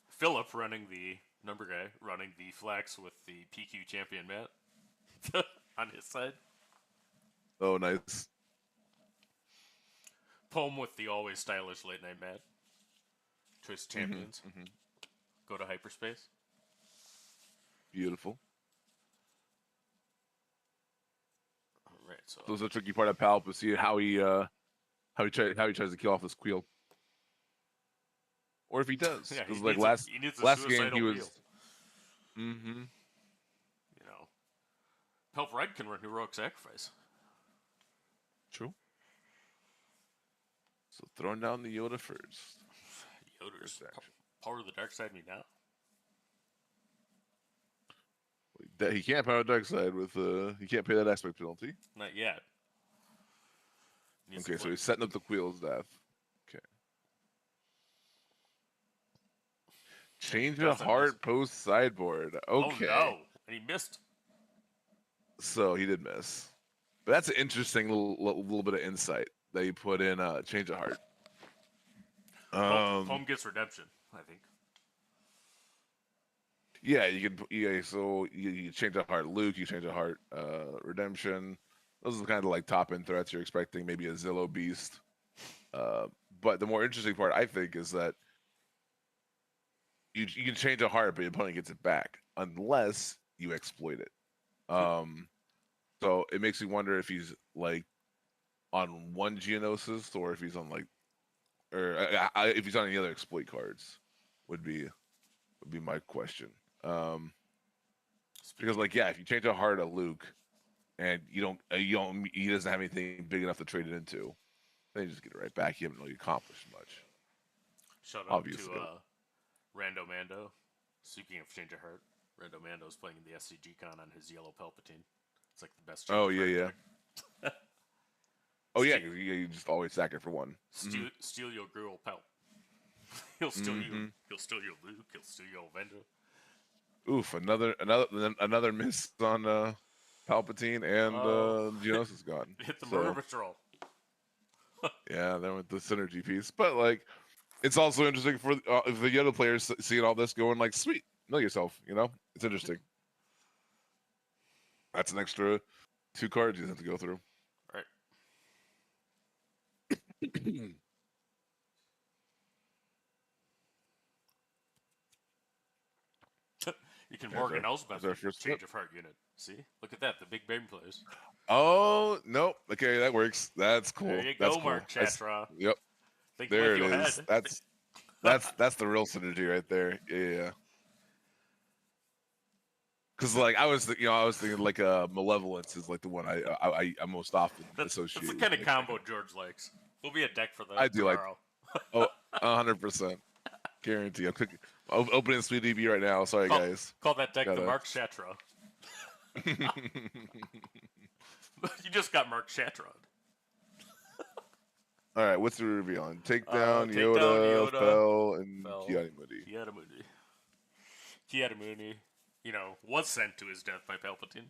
Philip running the Numerguy, running the flex with the PQ champion Matt on his side. Oh nice. Poem with the always stylish late night Matt. Choice champions. Go to hyperspace. Beautiful. All right, so So it's the tricky part of Palp is see how he tries to kill off this Queel. Or if he does. yeah, Because like last he needs a game suicidal he was wheel. You know, Palp Red can run heroic sacrifice. True. So throwing down the Yoda first. Yoda's First action. power of the dark side me now. That he can't power dark side with he can't pay that aspect penalty. Not yet. Needs to Okay, so flip. he's setting up the Queel's death. Okay. Change a Doesn't heart miss. post sideboard. Okay. Oh no! And he missed. So he did miss. But that's an interesting little bit of insight that you put in change a heart. Poem gets redemption, I think. Yeah, you can. Yeah, so you change a heart, Luke. You change a heart, redemption. Those are kind of like top end threats you're expecting. Maybe a Zillow beast. But the more interesting part, I think, is that you can change a heart, but your opponent gets it back unless you exploit it. So it makes me wonder if he's like on one Geonosis or if he's on like, or if he's on any other exploit cards. Would be my question. Because like yeah, if you change a heart to Luke, and you don't, he doesn't have anything big enough to trade it into, then you just get it right back. You haven't really accomplished much. Shout out Obviously. to Rando Mando. Speaking of change of heart, Rando Mando's playing the SCG con on his yellow Palpatine. It's like the best. Oh change yeah, of yeah. heart deck. Oh yeah, 'cause you just always sack it for one. Steal your Gruel Palp. He'll steal you. Mm-hmm. He'll steal your Luke. He'll steal your Vendo. Oof, another miss on Palpatine, and Geonosis gone. Hit the So murder patrol. yeah, then with the synergy piece, but like, it's also interesting for if the Yoda players seeing all this going like, sweet, know yourself. You know, it's interesting. That's an extra 2 cards you have to go through. Right. You can Morgan Elsbeth our with your first change flip. of heart unit. See? Look at that. The big brain players. Oh nope. Okay, that works. That's cool. There you That's go, cool. Mark Chatra. Yep. Thinking There with it your is. head. That's the real synergy right there. Yeah. Because like I was thinking like malevolence is like the one I most often associate. That's the with kind of Nick combo Dragon. George likes. There'll be a deck for that I do like. tomorrow. Oh, 100%. Guarantee. I'm cooking. Opening Sweet DB right now. Sorry guys. Call that deck the Gotta- Mark Chatra. You just got Mark Chatra. All right, what's the reveal on? Takedown, Takedown, Yoda, Yoda, Fell, and Fell. Kiadi-Moody. Kiadi-Moody, was sent to his death by Palpatine.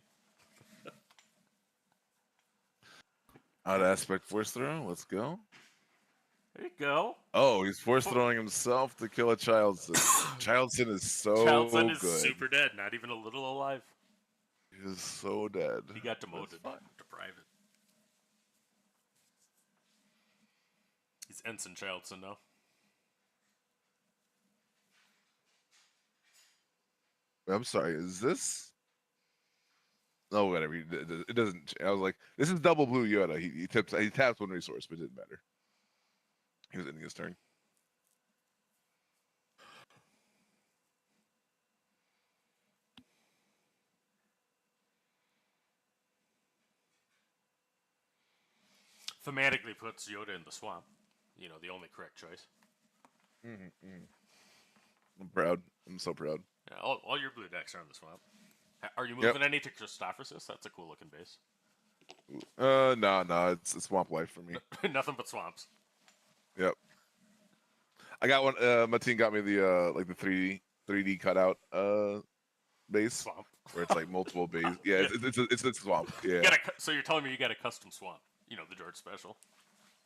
Out aspect force throw. Let's go. There you go. Oh, he's force throwing himself to kill a Childson. Childson is so Childson is good. super dead, not even a little alive. He is so dead. He got That's demoted fine. to private. He's Ensign Childson now. I'm sorry. Is this? No, whatever. It doesn't. I was like, this is double blue Yoda. He taps one resource, but it didn't matter. He was ending his turn. Thematically puts Yoda in the swamp. The only correct choice. I'm proud. I'm so proud. Yeah, all your blue decks are in the swamp. Are you moving any to Christophersis? That's a cool looking base. No, it's swamp life for me. Nothing but swamps. Yep. I got one. My team got me the like the 3D cutout base Swamp. where it's like multiple base. Yeah, it's a swamp. Yeah. So you're telling me you got a custom swamp? The George special.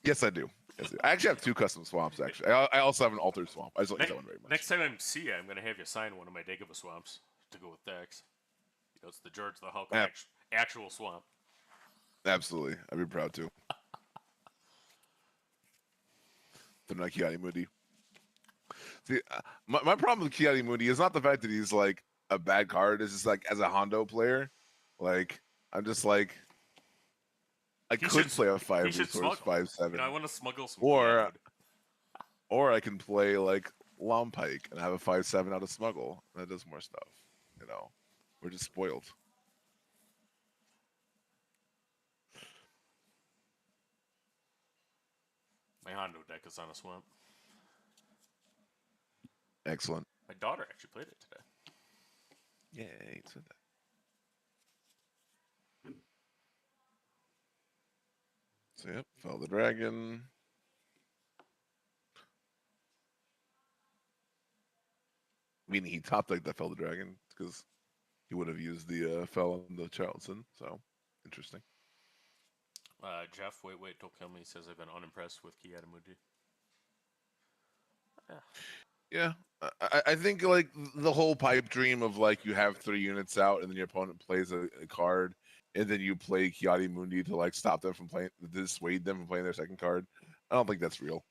Yes, I do. Yes, I do. I actually have 2 custom swamps. Actually, I also have an altered swamp. I just like that one very much. Next time I see you, I'm gonna have you sign one of my Dagobah swamps to go with decks. It's the George the Hulk actual swamp. Absolutely, I'd be proud to. The Kiadi-Moody. See, my problem with Kiadi-Moody is not the fact that he's like a bad card. It's just like as a Hondo player, like I'm just like I could play a 5 resource 5/7. I want to smuggle some. Or I can play like Lompike and have a 5/7 out of smuggle. That does more stuff. We're just spoiled. My Hondo deck is on a swamp. Excellent. My daughter actually played it today. Yeah, he said that. So yep, Fell the Dragon. Meaning he top decked that Fell the Dragon because he would have used the Fell on the Charlton. So interesting. Jeff, wait till kill me says I've been unimpressed with Kiadi-Moody. Yeah, I think like the whole pipe dream of like you have 3 units out and then your opponent plays a card and then you play Kiadi-Moody to like stop them from playing, dissuade them from playing their second card. I don't think that's real.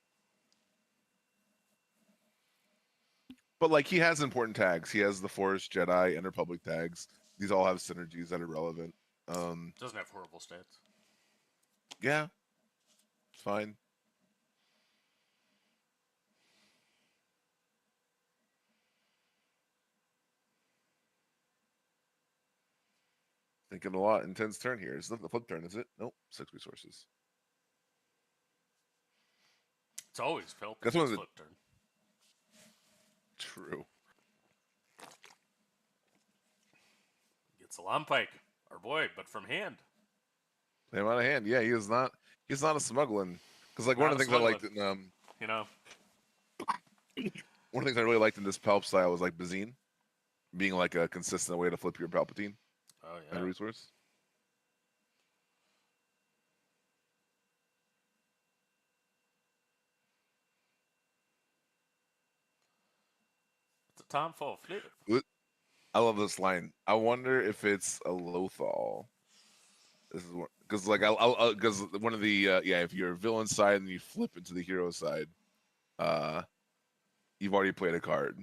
But like he has important tags. He has the Force, Jedi, and Republic tags. These all have synergies that are relevant. Doesn't have horrible stats. Yeah, it's fine. Thinking a lot. Intense turn here. Is that the flip turn? Is it? Nope. 6 resources. It's always Palp. That's one of the flip turn. true. Gets a Lompike, our boy, but from hand. Play him out of hand. Yeah, he is not. He's not a smuggling. Because like one of Not the a things I liked smuggling. in You know, one of the things I really liked in this Palp style was like Bazine being like a consistent way to flip your Palpatine oh and yeah. resource. It's a Tom full flip. I love this line. I wonder if it's a Lothal. This is because like because one of the yeah, if you're a villain side and you flip into the hero side, uh, you've already played a card,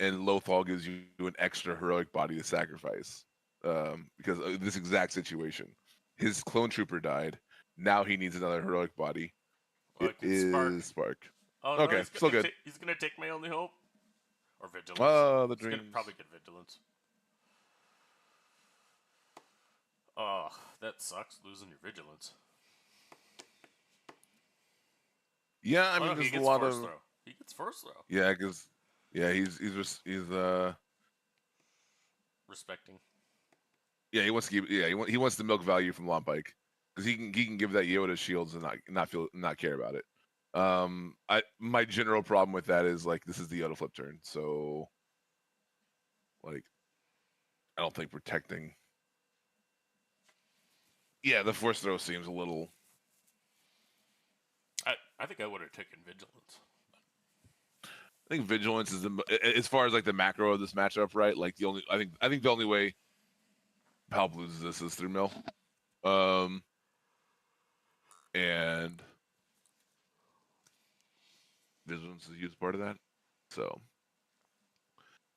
and Lothal gives you an extra heroic body to sacrifice because of this exact situation. His clone trooper died. Now he needs another heroic body. It Like it's Spark. is Spark. Oh no, Okay, still good. He's gonna take my only hope. Or vigilance. Oh, the He's gonna dreams. probably get vigilance. Oh, that sucks losing your vigilance. Yeah, I Oh, mean, no, he there's a gets lot first of throw. He gets first throw. yeah, because yeah, he's Respecting. yeah, he wants to keep yeah he wants the milk value from Lompike because he can give that Yoda shields and not care about it. I my general problem with that is like this is the Yoda flip turn, so like I don't think protecting. Yeah, the force throw seems a little. I think I would have taken vigilance. I think vigilance is as far as like the macro of this matchup, right? Like the only I think the only way Palp loses this is through mill, and vigilance is a huge part of that. So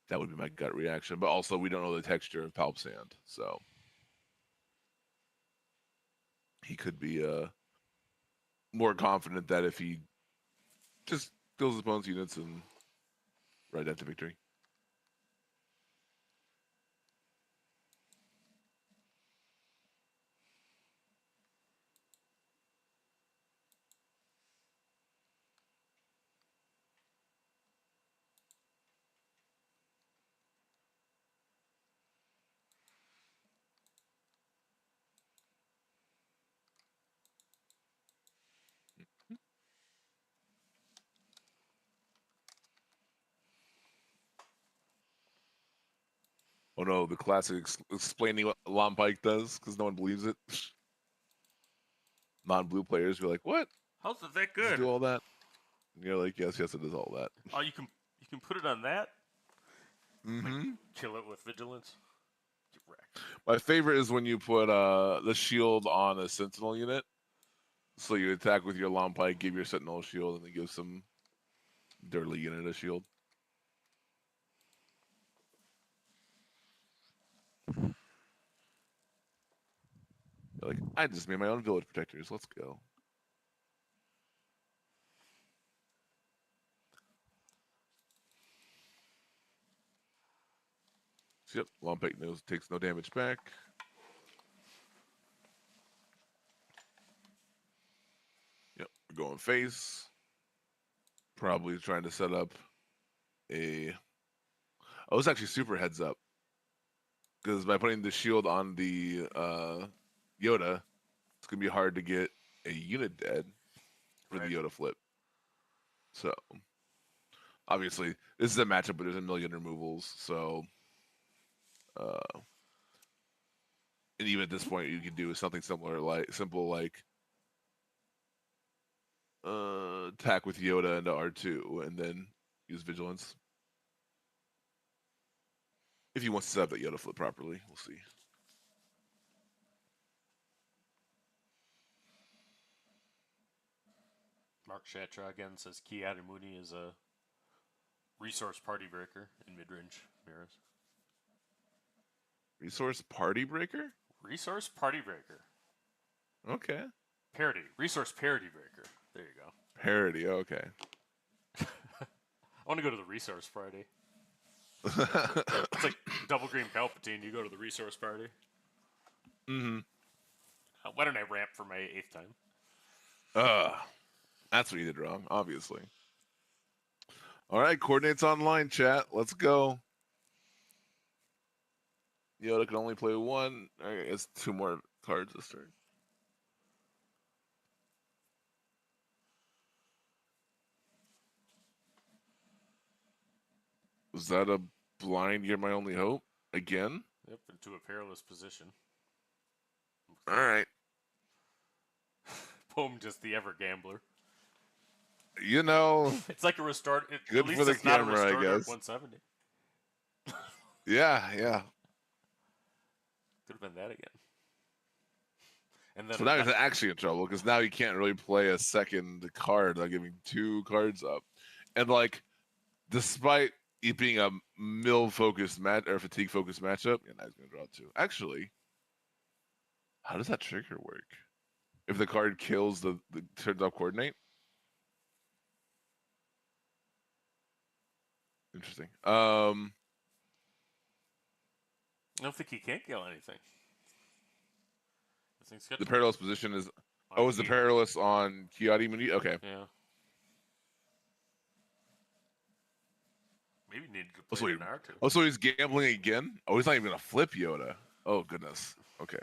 that would be my gut reaction. But also, we don't know the texture of Palp's hand, so he could be more confident that if he just kills his opponent's units and ride that to victory. Oh no, the classic explaining what Lompike does because no one believes it. Non-blue players are like, "What? How's it that Does it good? do all that?" And you're like, "Yes, yes, it does all that." Oh, you can put it on that. Like, Mm-hmm. kill it with vigilance. Get wrecked. My favorite is when you put the shield on a sentinel unit. So you attack with your Lompike, give your sentinel a shield, and then give some dirty unit a shield. You're like, I just made my own village protectors. Let's go. So, yep, Lompike knows takes no damage back. Yep, we're going face. Probably trying to set up a. Oh, it's actually super heads up because by putting the shield on the Yoda, it's gonna be hard to get a unit dead for Right. the Yoda flip. So obviously, this is a matchup, but there's a million removals. So, and even at this point, you can do something similar, like simple, like attack with Yoda into R2, and then use vigilance. If he wants to set up that Yoda flip properly, we'll see. Mark Shatra again says Ki Adamuni is a resource party breaker in mid-range mirrors. Resource party breaker. Resource party breaker. Okay. Parody. Resource parody breaker. There you go. Parody. Okay. I want to go to the resource party. It's like double green Palpatine. You go to the resource party. Mm-hmm. Why don't I ramp for my 8th time? That's what you did wrong, obviously. All right, coordinates online, chat. Let's go. Yoda can only play one. I guess 2 more cards this turn. Was that a blind? You're my only hope again. Yep, into a perilous position. All right. Boom, just the ever gambler. You know, It's like a restored. good At least for the it's not a camera, I restored guess. 170. Yeah. Could have been that again. And then So now he's actually in trouble because now he can't really play a second card without giving 2 cards up. And like, despite it being a mill focused match or fatigue focused matchup, yeah, now he's gonna draw 2. Actually, how does that trigger work? If the card kills the turns off coordinate? Interesting. I don't think he can't kill anything. I think The perilous position is is the Key. perilous on Kiadi Muni? Okay. Yeah. Maybe needed to Oh, so, play an R2. so he's gambling again? Oh, he's not even gonna flip Yoda. Oh goodness. Okay.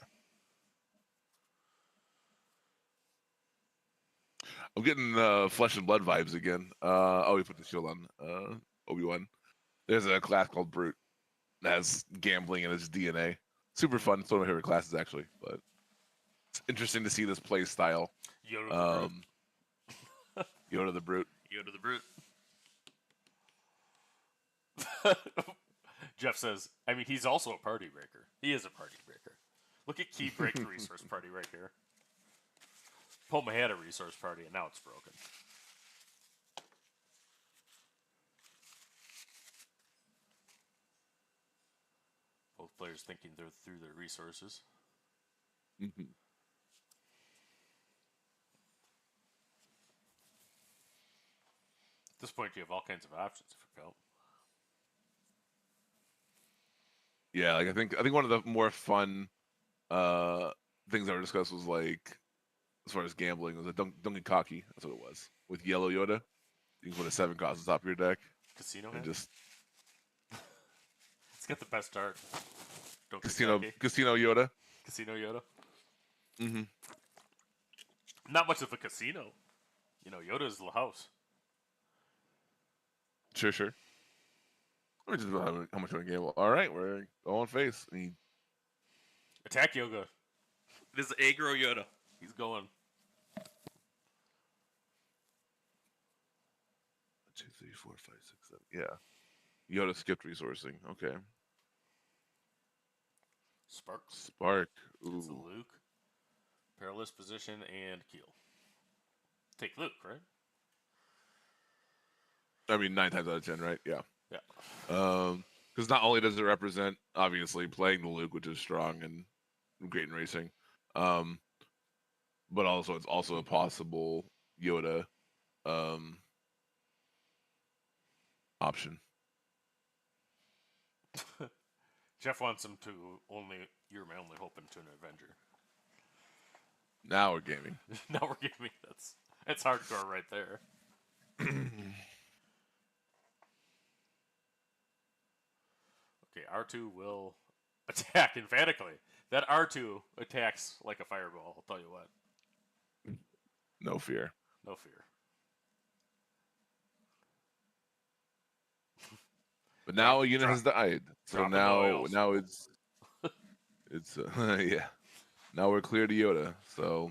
I'm getting flesh and blood vibes again. We put the shield on. Obi-Wan. There's a class called Brute that has gambling in its DNA. Super fun. It's one of my favorite classes actually, but it's interesting to see this play style. Yoda the Brute. Yoda the Brute. Yoda the Brute. Jeff says, I mean, he's also a party breaker. He is a party breaker. Look at key break resource party right here. Poma had a resource party, and now it's broken. Both players thinking they're through their resources. Mm-hmm. At this point, you have all kinds of options for Palp. Yeah, like I think one of the more fun things that were discussed was like, as far as gambling, was a Dunkin' Cocky. That's what it was with yellow Yoda. You can put a 7 cost on top of your deck Casino and hand? just It's got the best art. casino Yoda. Casino Yoda. Mm-hmm. Not much of a casino. You know, Yoda's the house. Sure. Let me just how much I gamble. All right, we're going face. Attack Yoga. It is aggro Yoda. He's going. 2, 3, 4, 5, 6, 7. Yeah. Yoda skipped resourcing. Okay. Sparks. Spark. It's a Ooh. Luke. Perilous position and Keel. Take Luke, right? I mean, 9 times out of 10, right? Yeah. Yeah. Because not only does it represent obviously playing the Luke, which is strong and great in racing, but also it's also a possible Yoda option. Jeff wants him to you're my only hope into an Avenger. Now we're gaming. Now we're gaming. That's hardcore right there. Okay, R2 will attack emphatically. That R2 attacks like a fireball, I'll tell you what. No fear. No fear. But now a unit has died, so dropping now oils. it's yeah. Now we're clear to Yoda. So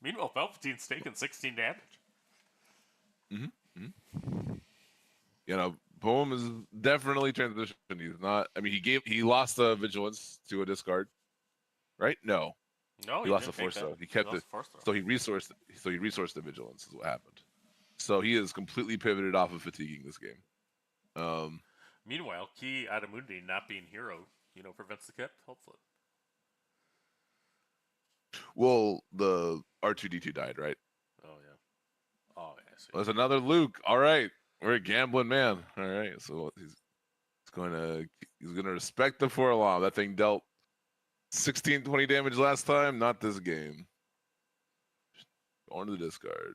Meanwhile, Palpatine's taking 16 damage. you know, Poem is definitely transitioned. He's not. I mean, he lost the vigilance to a discard, right? No, No, he lost the didn't take force that. though. He kept lost it. the force throw. So he resourced. So he resourced the vigilance. Is what happened. So he is completely pivoted off of fatiguing this game. Meanwhile, Ki Adamundi not being hero, prevents the kip, hopefully. Well, the R2D2 died, right? Oh, yeah. Oh, yeah, I see. There's another Luke. All right, we're a gambling man. All right, so he's gonna respect the forearm. That thing dealt 16, 20 damage last time. Not this game. Going to the discard.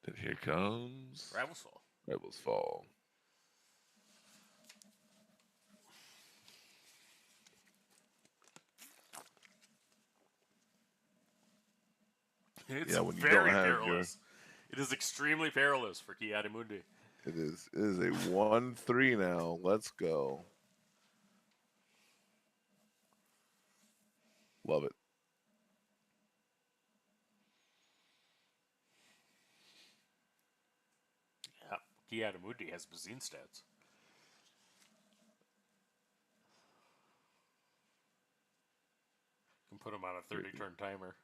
Then here comes Rivals fall. Rebels Fall. It's Yeah, when you don't very have your, perilous. It is extremely perilous for Kiadimundi. it is a 1-3 now. Let's go. Love it. Yeah, Kiadimundi has Bazine stats. Can put him on a 30-turn timer.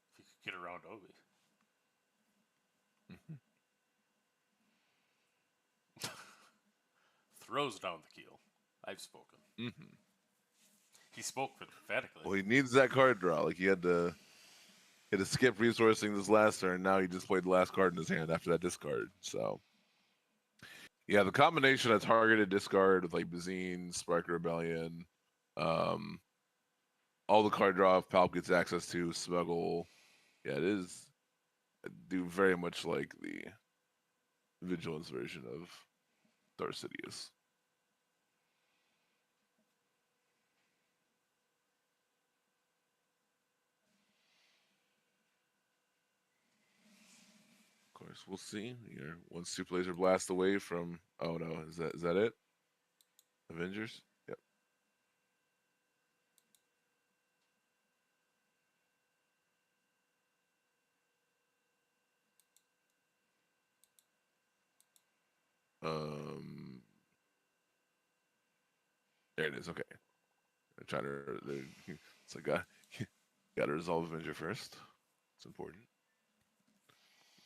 If you could get around Obi. Throws down the keel. I've spoken. He spoke emphatically. Well, he needs that card draw. Like he had to skip resourcing this last turn. Now he just played the last card in his hand after that discard. So, yeah, the combination of targeted discard with like Bazine, Spark Rebellion, all the card draw if Palp gets access to, Smuggle. Yeah, it is. I do very much like the Vigilance version of Darth Sidious. Of course, we'll see. You're one super laser blast away from. Oh no, is that it? Avengers. Yep. There it is. Okay. I'm trying to. It's like got to resolve Avenger first. It's important.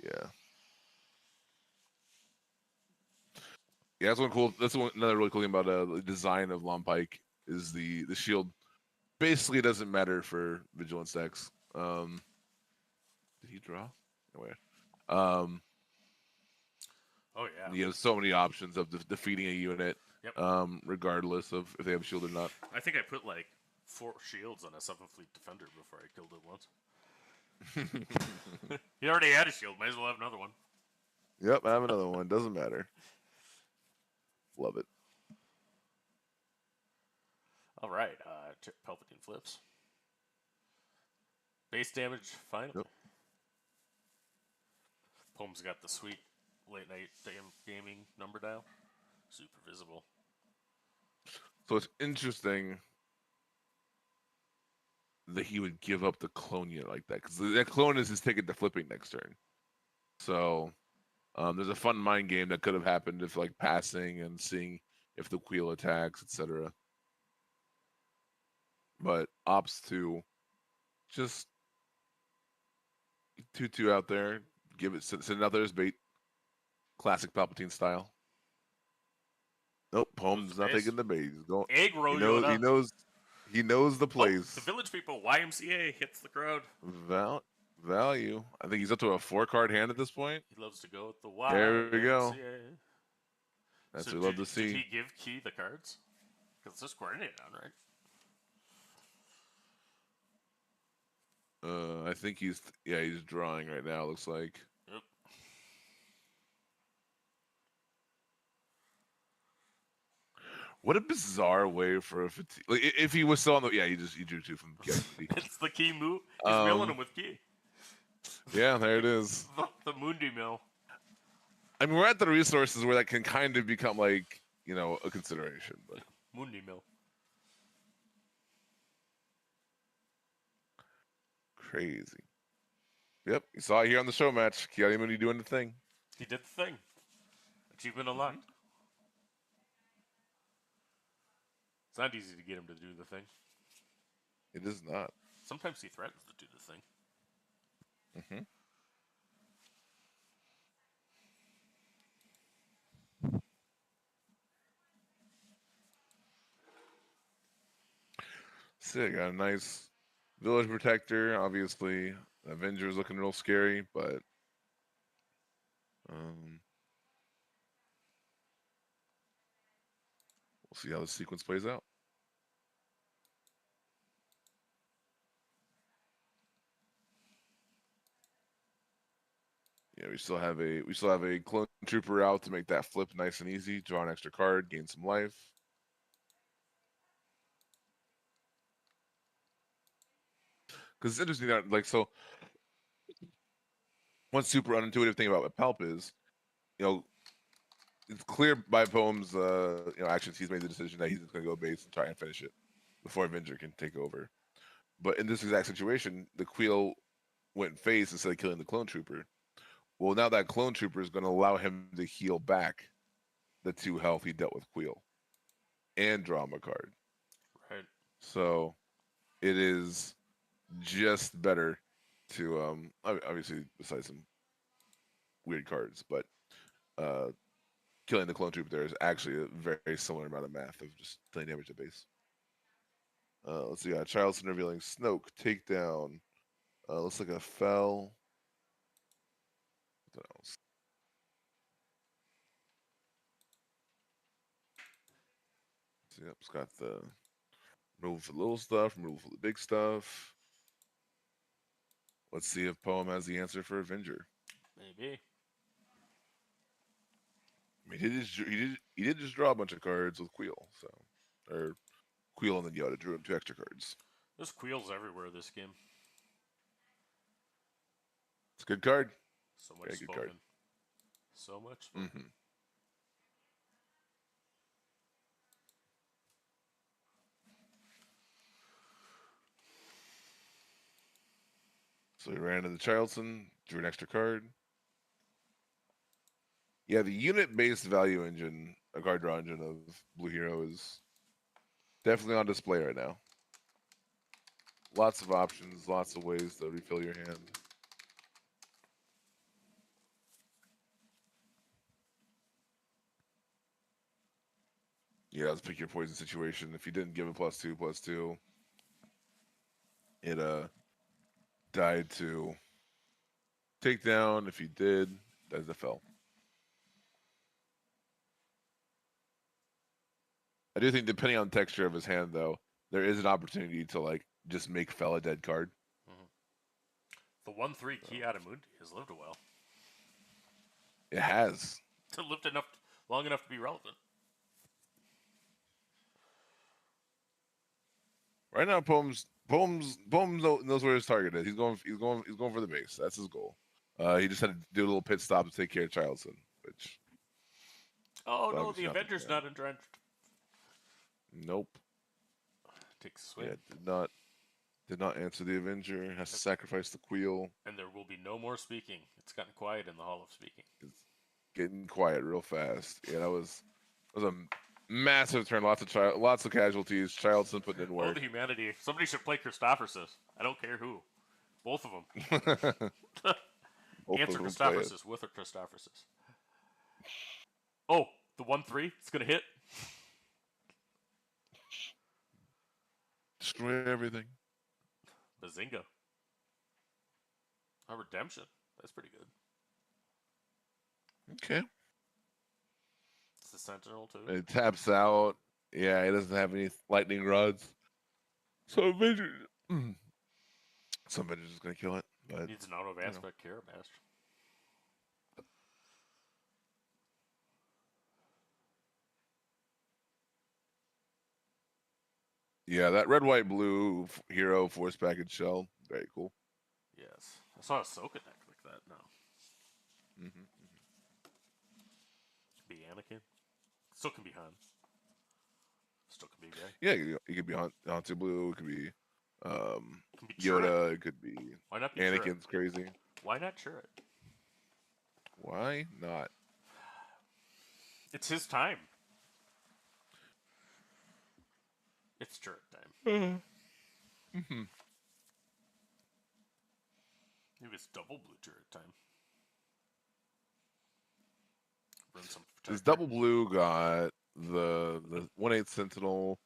Yeah. Yeah, that's one cool. That's another really cool thing about the design of Long Pike is the shield. Basically, doesn't matter for vigilance decks. Did he draw? Anyway, Oh yeah. you have so many options of defeating a unit, Yep. Regardless of if they have shield or not. I think I put like 4 shields on a 7th Fleet Defender before I killed it once. He already had a shield. Might as well have another one. Yep, I have another one. Doesn't matter. Love it. All right. Palpatine flips. Base damage, fine. Yep. Poem's got the sweet late night gaming number dial. Super visible. So it's interesting that he would give up the clone unit like that because that clone is his ticket to flipping next turn. So there's a fun mind game that could have happened if like passing and seeing if the wheel attacks, etc. But opts to just 2/2 out there, give it send it out there as bait, classic Palpatine style. Nope, Poem's not taking the bait. He's going. Aggro He Yoda. He knows the plays. The Village People YMCA hits the crowd. Value. I think he's up to a 4-card hand at this point. He loves to go with the YMCA. There we go. That's what we love to see. Did he give Key the cards? Because this coordinated on, right? I think he's drawing right now. Looks like. Yep. What a bizarre way for a fatigue. Like, if he was still on the he drew 2 from It's the Key move. He's milling him with Key. Yeah, there it is. The Mundi mill. I mean, we're at the resources where that can kind of become like a consideration, but Mundi mill. crazy. Yep, you saw it here on the show match. Kiadimundi doing the thing. He did the thing. Achievement unlocked. It's not easy to get him to do the thing. It is not. Sometimes he threatens to do the thing. Sick. Got a nice village protector. Obviously, Avengers looking real scary, but we'll see how the sequence plays out. Yeah, we still have a clone trooper out to make that flip nice and easy. Draw an extra card, gain some life. because it's interesting that one super unintuitive thing about what Palp is, it's clear by Poem's actions he's made the decision that he's just going to go base and try and finish it before Avenger can take over. But in this exact situation, the Queel went face instead of killing the clone trooper. Well, now that clone trooper is going to allow him to heal back the 2 health he dealt with Queel and draw him a card. Right. So it is just better to obviously besides some weird cards, but killing the clone trooper there is actually a very similar amount of math of just dealing damage to base. Let's see. Charleston revealing Snoke takedown. Looks like a fell. What else? So, yep, it's got the removal for the little stuff, removal for the big stuff. Let's see if Poem has the answer for Avenger. Maybe. I mean, he did just draw a bunch of cards with Queel, or Queel and then Yoda drew him 2 extra cards. There's Queels everywhere this game. It's a good card. So much Very spoken. good card. So much spoken. Mm-hmm. So he ran into Charleston, drew an extra card. Yeah, the unit-based value engine, a card draw engine of Blue Hero is definitely on display right now. Lots of options, lots of ways to refill your hand. Yeah, let's pick your poison situation. If you didn't give a +2/+2, it died to takedown. If you did, that's a fell. I do think depending on the texture of his hand, though, there is an opportunity to just make fell a dead card. The 1/3 Ki-Adi-Mundi has lived a while. It has. It lived long enough to be relevant. Right now, Poems knows where his target is. He's going for the base. That's his goal. He just had to do a little pit stop to take care of Charleston, which. Oh no, obviously the not the Avenger's plan. not entrenched. Nope. Takes a swing. Yeah, did not answer the Avenger. Has to sacrifice the Queel. And there will be no more speaking. It's gotten quiet in the Hall of Speaking. It's getting quiet real fast. Yeah, that was a massive turn. Lots of casualties. Charleston putting in Oh, work. the humanity. Somebody should play Christophersis. I don't care who. Both of them. Both Answer of them play it. Christophersis with or Christophersis. Oh, the 1/3. It's going to hit. Destroy everything. Bazinga. A redemption. That's pretty good. Okay. It's the Sentinel, too. It taps out. Yeah, he doesn't have any lightning rods. So Avenger. Some Avenger's just gonna kill it, but Needs an out of aspect Kara Master. yeah, that red, white, blue hero force package shell, very cool. Yes. I saw a Ahsoka deck like that now. Mm-hmm. Be Anakin. Still can be Han. Still can be Rey. Yeah, it could be Hantu Blue. It could be Can be Yoda. Chirrut. It could be Why not be Anakin's Chirrut? crazy. Why not Chirrut? Why not? It's his time. It's Chirrut time. Mm-hmm. It was double blue Chirrut time. Run some This protector. double blue got the 1/8 Sentinel,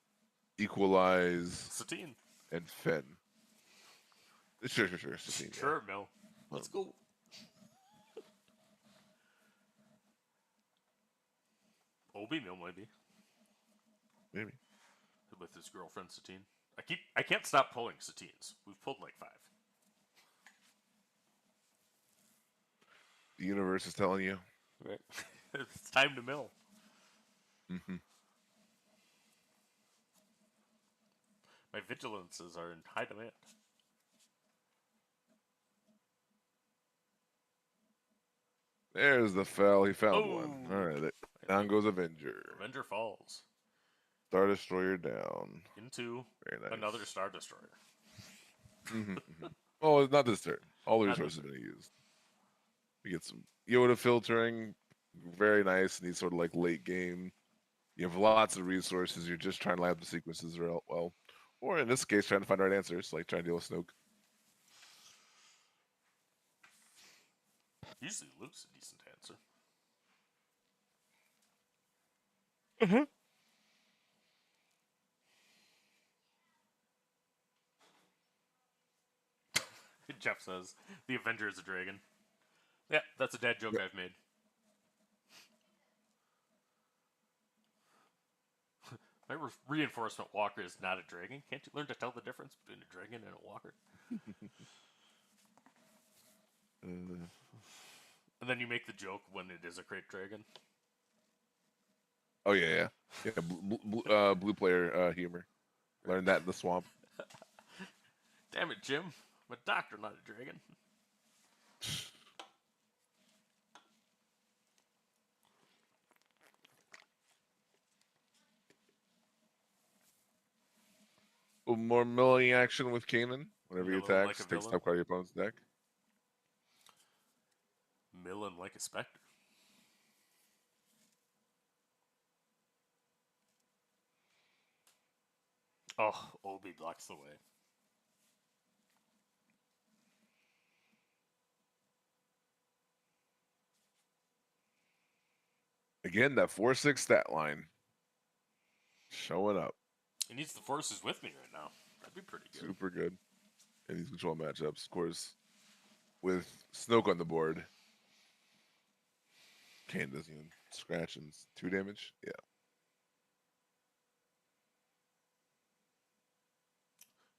Equalize, Satine. and Finn. Sure. Satine, yeah. Sure, Mel. Let's go. Obi Mill maybe. Maybe. With his girlfriend Satine. I can't stop pulling Satines. We've pulled like 5. The universe is telling you. Right. It's time to mill. Mm-hmm. My vigilances are in high demand. There's the fell. He found Oh. one. All right. Down goes Avenger. Avenger falls Star Destroyer down. into Very nice. another Star Destroyer. Oh, it's not this turn. All the Not resources this have been used. We get some Yoda filtering. Very nice. And these sort of like late game. You have lots of resources. You're just trying to line up the sequences well. Or in this case, trying to find the right answers, like trying to deal with Snoke. Usually Luke's a decent answer. Jeff says the Avenger is a dragon. Yeah, that's a dad joke I've made. My reinforcement walker is not a dragon. Can't you learn to tell the difference between a dragon and a walker? And then you make the joke when it is a crate dragon. Oh yeah. Blue player humor. Learned that in the swamp. Damn it, Jim! I'm a doctor, not a dragon. More milling action with Kanan. Whenever he Milling attacks, like a takes villain. top card of your opponent's deck. Millen like a specter. Oh, Obi blocks the way. Again, that 4/6 stat line showing up. He needs the forces with me right now. That'd be pretty good. Super good in these control matchups. Of course, with Snoke on the board, Kane doesn't even scratch and 2 damage. Yeah.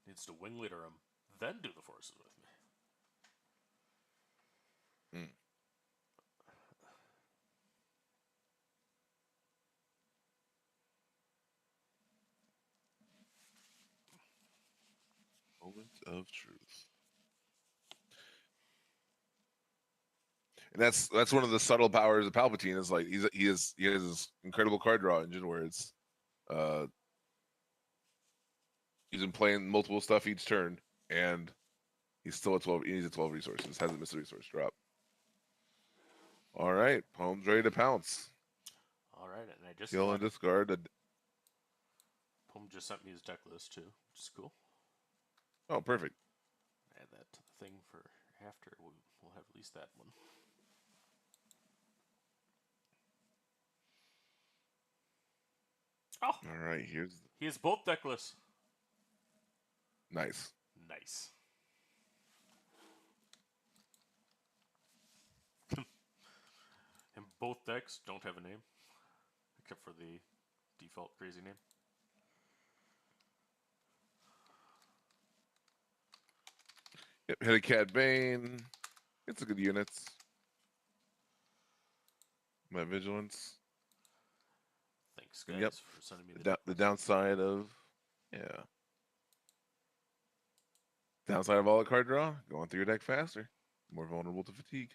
Needs to wing leader him, then do the forces with me. Moment of truth. And that's one of the subtle powers of Palpatine is like he has this incredible card draw engine where it's he's been playing multiple stuff each turn and he's still at 12. He needs 12 resources. Hasn't missed a resource drop. All right, Poem's ready to pounce. All right, and I just Kill and discard. Poem just sent me his deck list too, which is cool. Oh, perfect. Add that to the thing for after. We'll have at least that one. Oh, All right, he has both deck lists. nice. Nice. And both decks don't have a name, except for the default crazy name. Yep, hit a Cad Bane. It's a good units. My vigilance. Thanks, guys, Yep. for sending me the The downside of downside of all the card draw, going through your deck faster, more vulnerable to fatigue.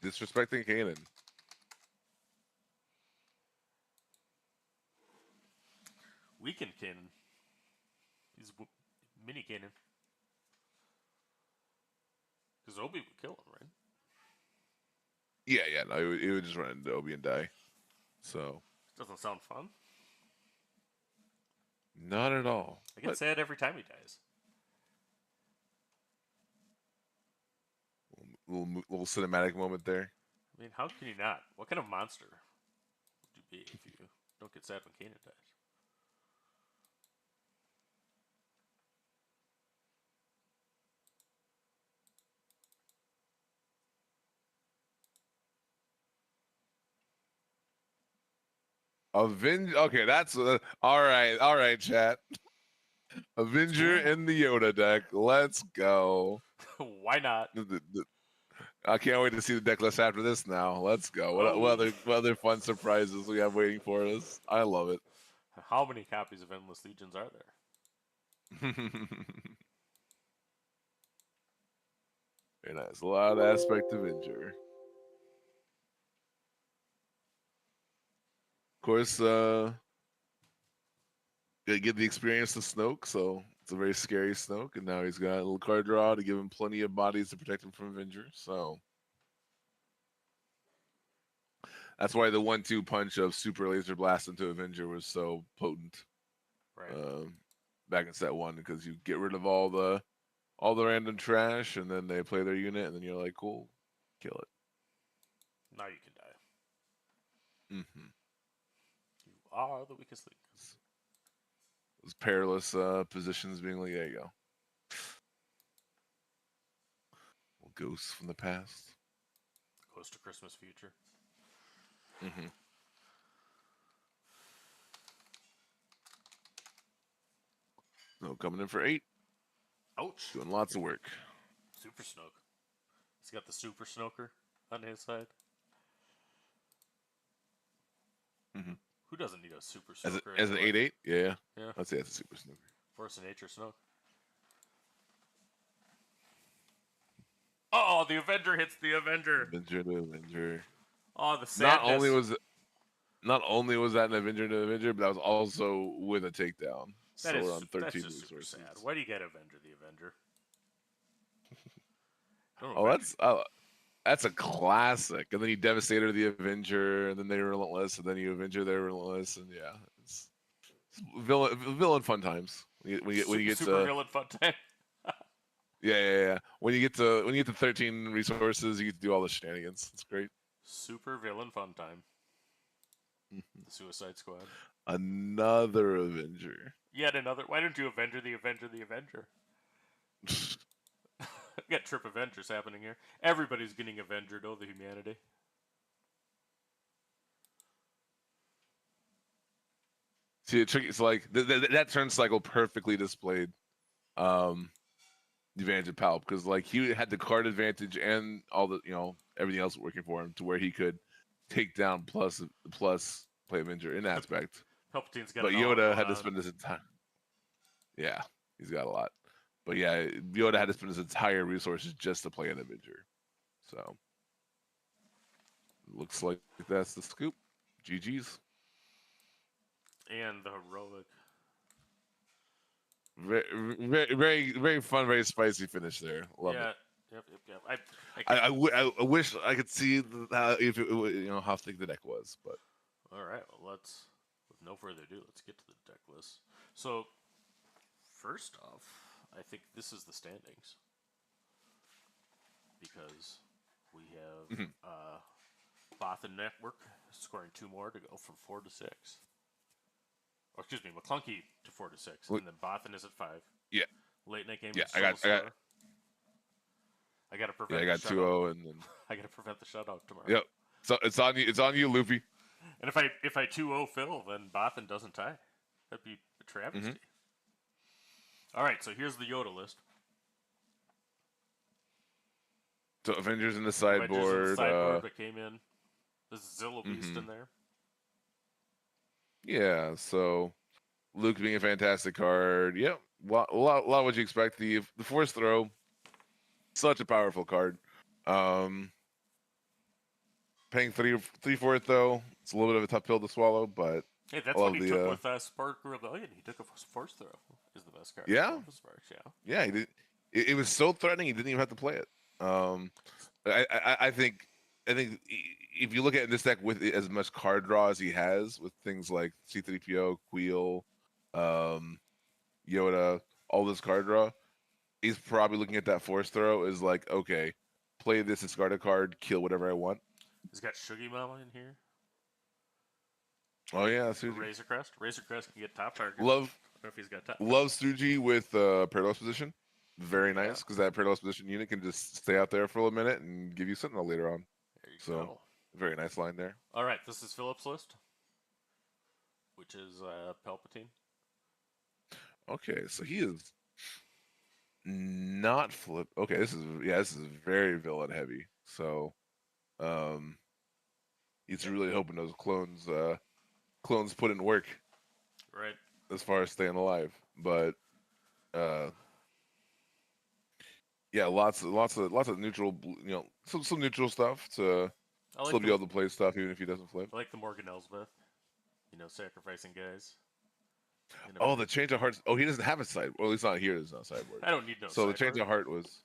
Disrespecting Kanan. Weakened Cannon. He's mini Cannon. Because Obi would kill him, right? Yeah, no, it would just run into Obi and die. So Doesn't sound fun. not at all. I get sad every time he dies. Little cinematic moment there. I mean, how can you not? What kind of monster would you be if you don't get sad when Kanan dies? Avenger. Okay, that's all right, chat. Avenger in the Yoda deck. Let's go. Why not? I can't wait to see the deck list after this. Now, let's go. What other fun surprises we have waiting for us? I love it. How many copies of Endless Legions are there? Very nice. A lot of aspect of Avenger. Of course, get the experience of Snoke, so it's a very scary Snoke, and now he's got a little card draw to give him plenty of bodies to protect him from Avenger. So that's why the 1-2 punch of Super Laser Blast into Avenger was so potent. Right. Back in set 1, because you get rid of all the random trash, and then they play their unit, and then you're like, cool, kill it. Now you can die. Mm-hmm. You are the weakest link. Those perilous positions being like, there you go. Ghosts from the past. Ghost to Christmas future. Mm-hmm. So coming in for 8. Ouch. Doing lots of work. Super Snoke. He's got the Super Snoker on his side. Mm-hmm. Who doesn't need a Super Snoker? As an 8/8? Yeah. Yeah. I'd say that's a Super Snooker. Force of Nature Snoke. Oh, the Avenger hits the Avenger. Avenger to Avenger. Oh, the sadness. Not only was that an Avenger to Avenger, but that was also with a takedown. That so is, we're on 13 that's just resources. super sad. Why do you get Avenger the Avenger? That's a classic. And then you Devastator the Avenger, and then they Relentless, and then you Avenger they're Relentless, and yeah, it's villain fun times. When you get super to villain fun time. yeah. When you get to 13 resources, you get to do all the shenanigans. It's great. Super villain fun time. The Suicide Squad. Another Avenger. Yet another. Why don't you Avenger the Avenger the Avenger? We got trip Avengers happening here. Everybody's getting Avenger, though, the humanity. See, it's like that turn cycle perfectly displayed the advantage of Palp, because like he had the card advantage and all the everything else working for him to where he could take down plus play Avenger in aspect. Palpatine's got but Yoda had to spend his entire he's got a lot. But yeah, Yoda had to spend his entire resources just to play an Avenger. So looks like that's the scoop. GG's. And the heroic. Very fun, very spicy finish there. Love it. Yep. I wish I could see if it, how thick the deck was, but all right. Well, with no further ado, let's get to the deck list. So first off, I think this is the standings because we have Bothan Network scoring 2 more to go from 4 to 6. Or excuse me, Maclunky to 4 to 6, and then Bothan is at 5. Yeah. Late night game. Yeah, I got to prevent. I got 2-0, and then I got to prevent the shutout tomorrow. Yep. So it's on you. It's on you, Luffy. And if I 2-0 Phil, then Bothan doesn't tie. That'd be a travesty. All right, so here's the Yoda list. So Avengers in the sideboard. That came in. There's Zilla Beast in there. Yeah, so Luke being a fantastic card. Yep, a lot of what you expect. The Force Throw, such a powerful card. Paying 3 for it though, it's a little bit of a tough pill to swallow, but hey, that's what he took with Spark Rebellion. He took a Force Throw. Is the best card. Yeah, Sparks, yeah. He did. It was so threatening. He didn't even have to play it. I think if you look at this deck with as much card draw as he has, with things like C-3PO, Queel, Yoda, all this card draw, he's probably looking at that Force Throw as like, okay, play this, discard a card, kill whatever I want. He's got Shuggy Mama in here. Oh yeah, Razor Crest. Razor Crest can get top target. Love. I don't know if he's got top. Love Suji with Paradox position. Very nice, because that Paradox position unit can just stay out there for a minute and give you Sentinel later on. There you go. Very nice line there. All right, this is Philip's list, which is Palpatine. Okay, so he is not flip. Okay, this is very villain heavy. So, he's really hoping those clones put in work, right? As far as staying alive, but yeah, lots of neutral, some neutral stuff to I like still the, be able to play stuff even if he doesn't flip. I like the Morgan Elsbeth. Sacrificing guys. Oh, the change of hearts. Oh, he doesn't have a sideboard. Well, at least not here. There's no sideboard. I don't need no So the sideboard. change of heart was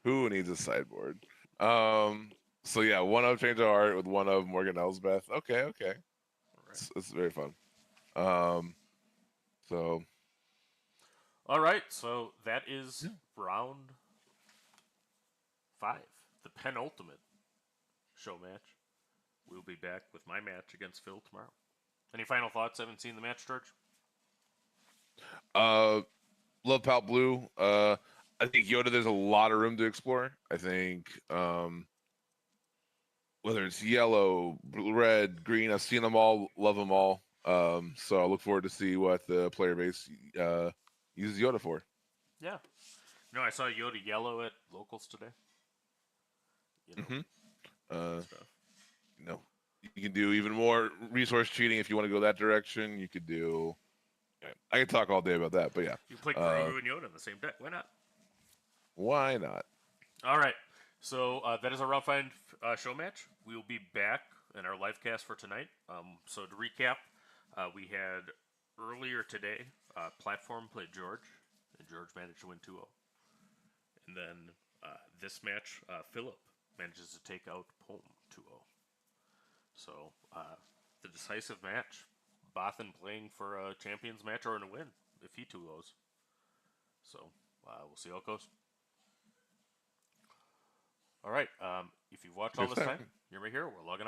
who needs a sideboard? So yeah, one of change of heart with one of Morgan Elsbeth. Okay. Right. It's very fun. So All right, so that is round 5, the penultimate show match. We'll be back with my match against Phil tomorrow. Any final thoughts? Haven't seen the match, George? love Palp Blue. I think Yoda, there's a lot of room to explore. I think whether it's yellow, red, green, I've seen them all, love them all. So I look forward to see what the player base uses Yoda for. Yeah. I saw Yoda yellow at locals today. Stuff. You can do even more resource cheating if you want to go that direction. You could do. I could talk all day about that, but yeah. You play Brew and Yoda in the same deck. Why not? Why not? All right. So that is our round 5 show match. We will be back in our live cast for tonight. So to recap, we had earlier today, Platform played George, and George managed to win 2-0. And then this match, Philip manages to take out Palp 2-0. So the decisive match, Bothan playing for a champions match or in a win if he 2-0s. So we'll see how it goes. All right. If you've watched all this time, you're right here. We're logging off.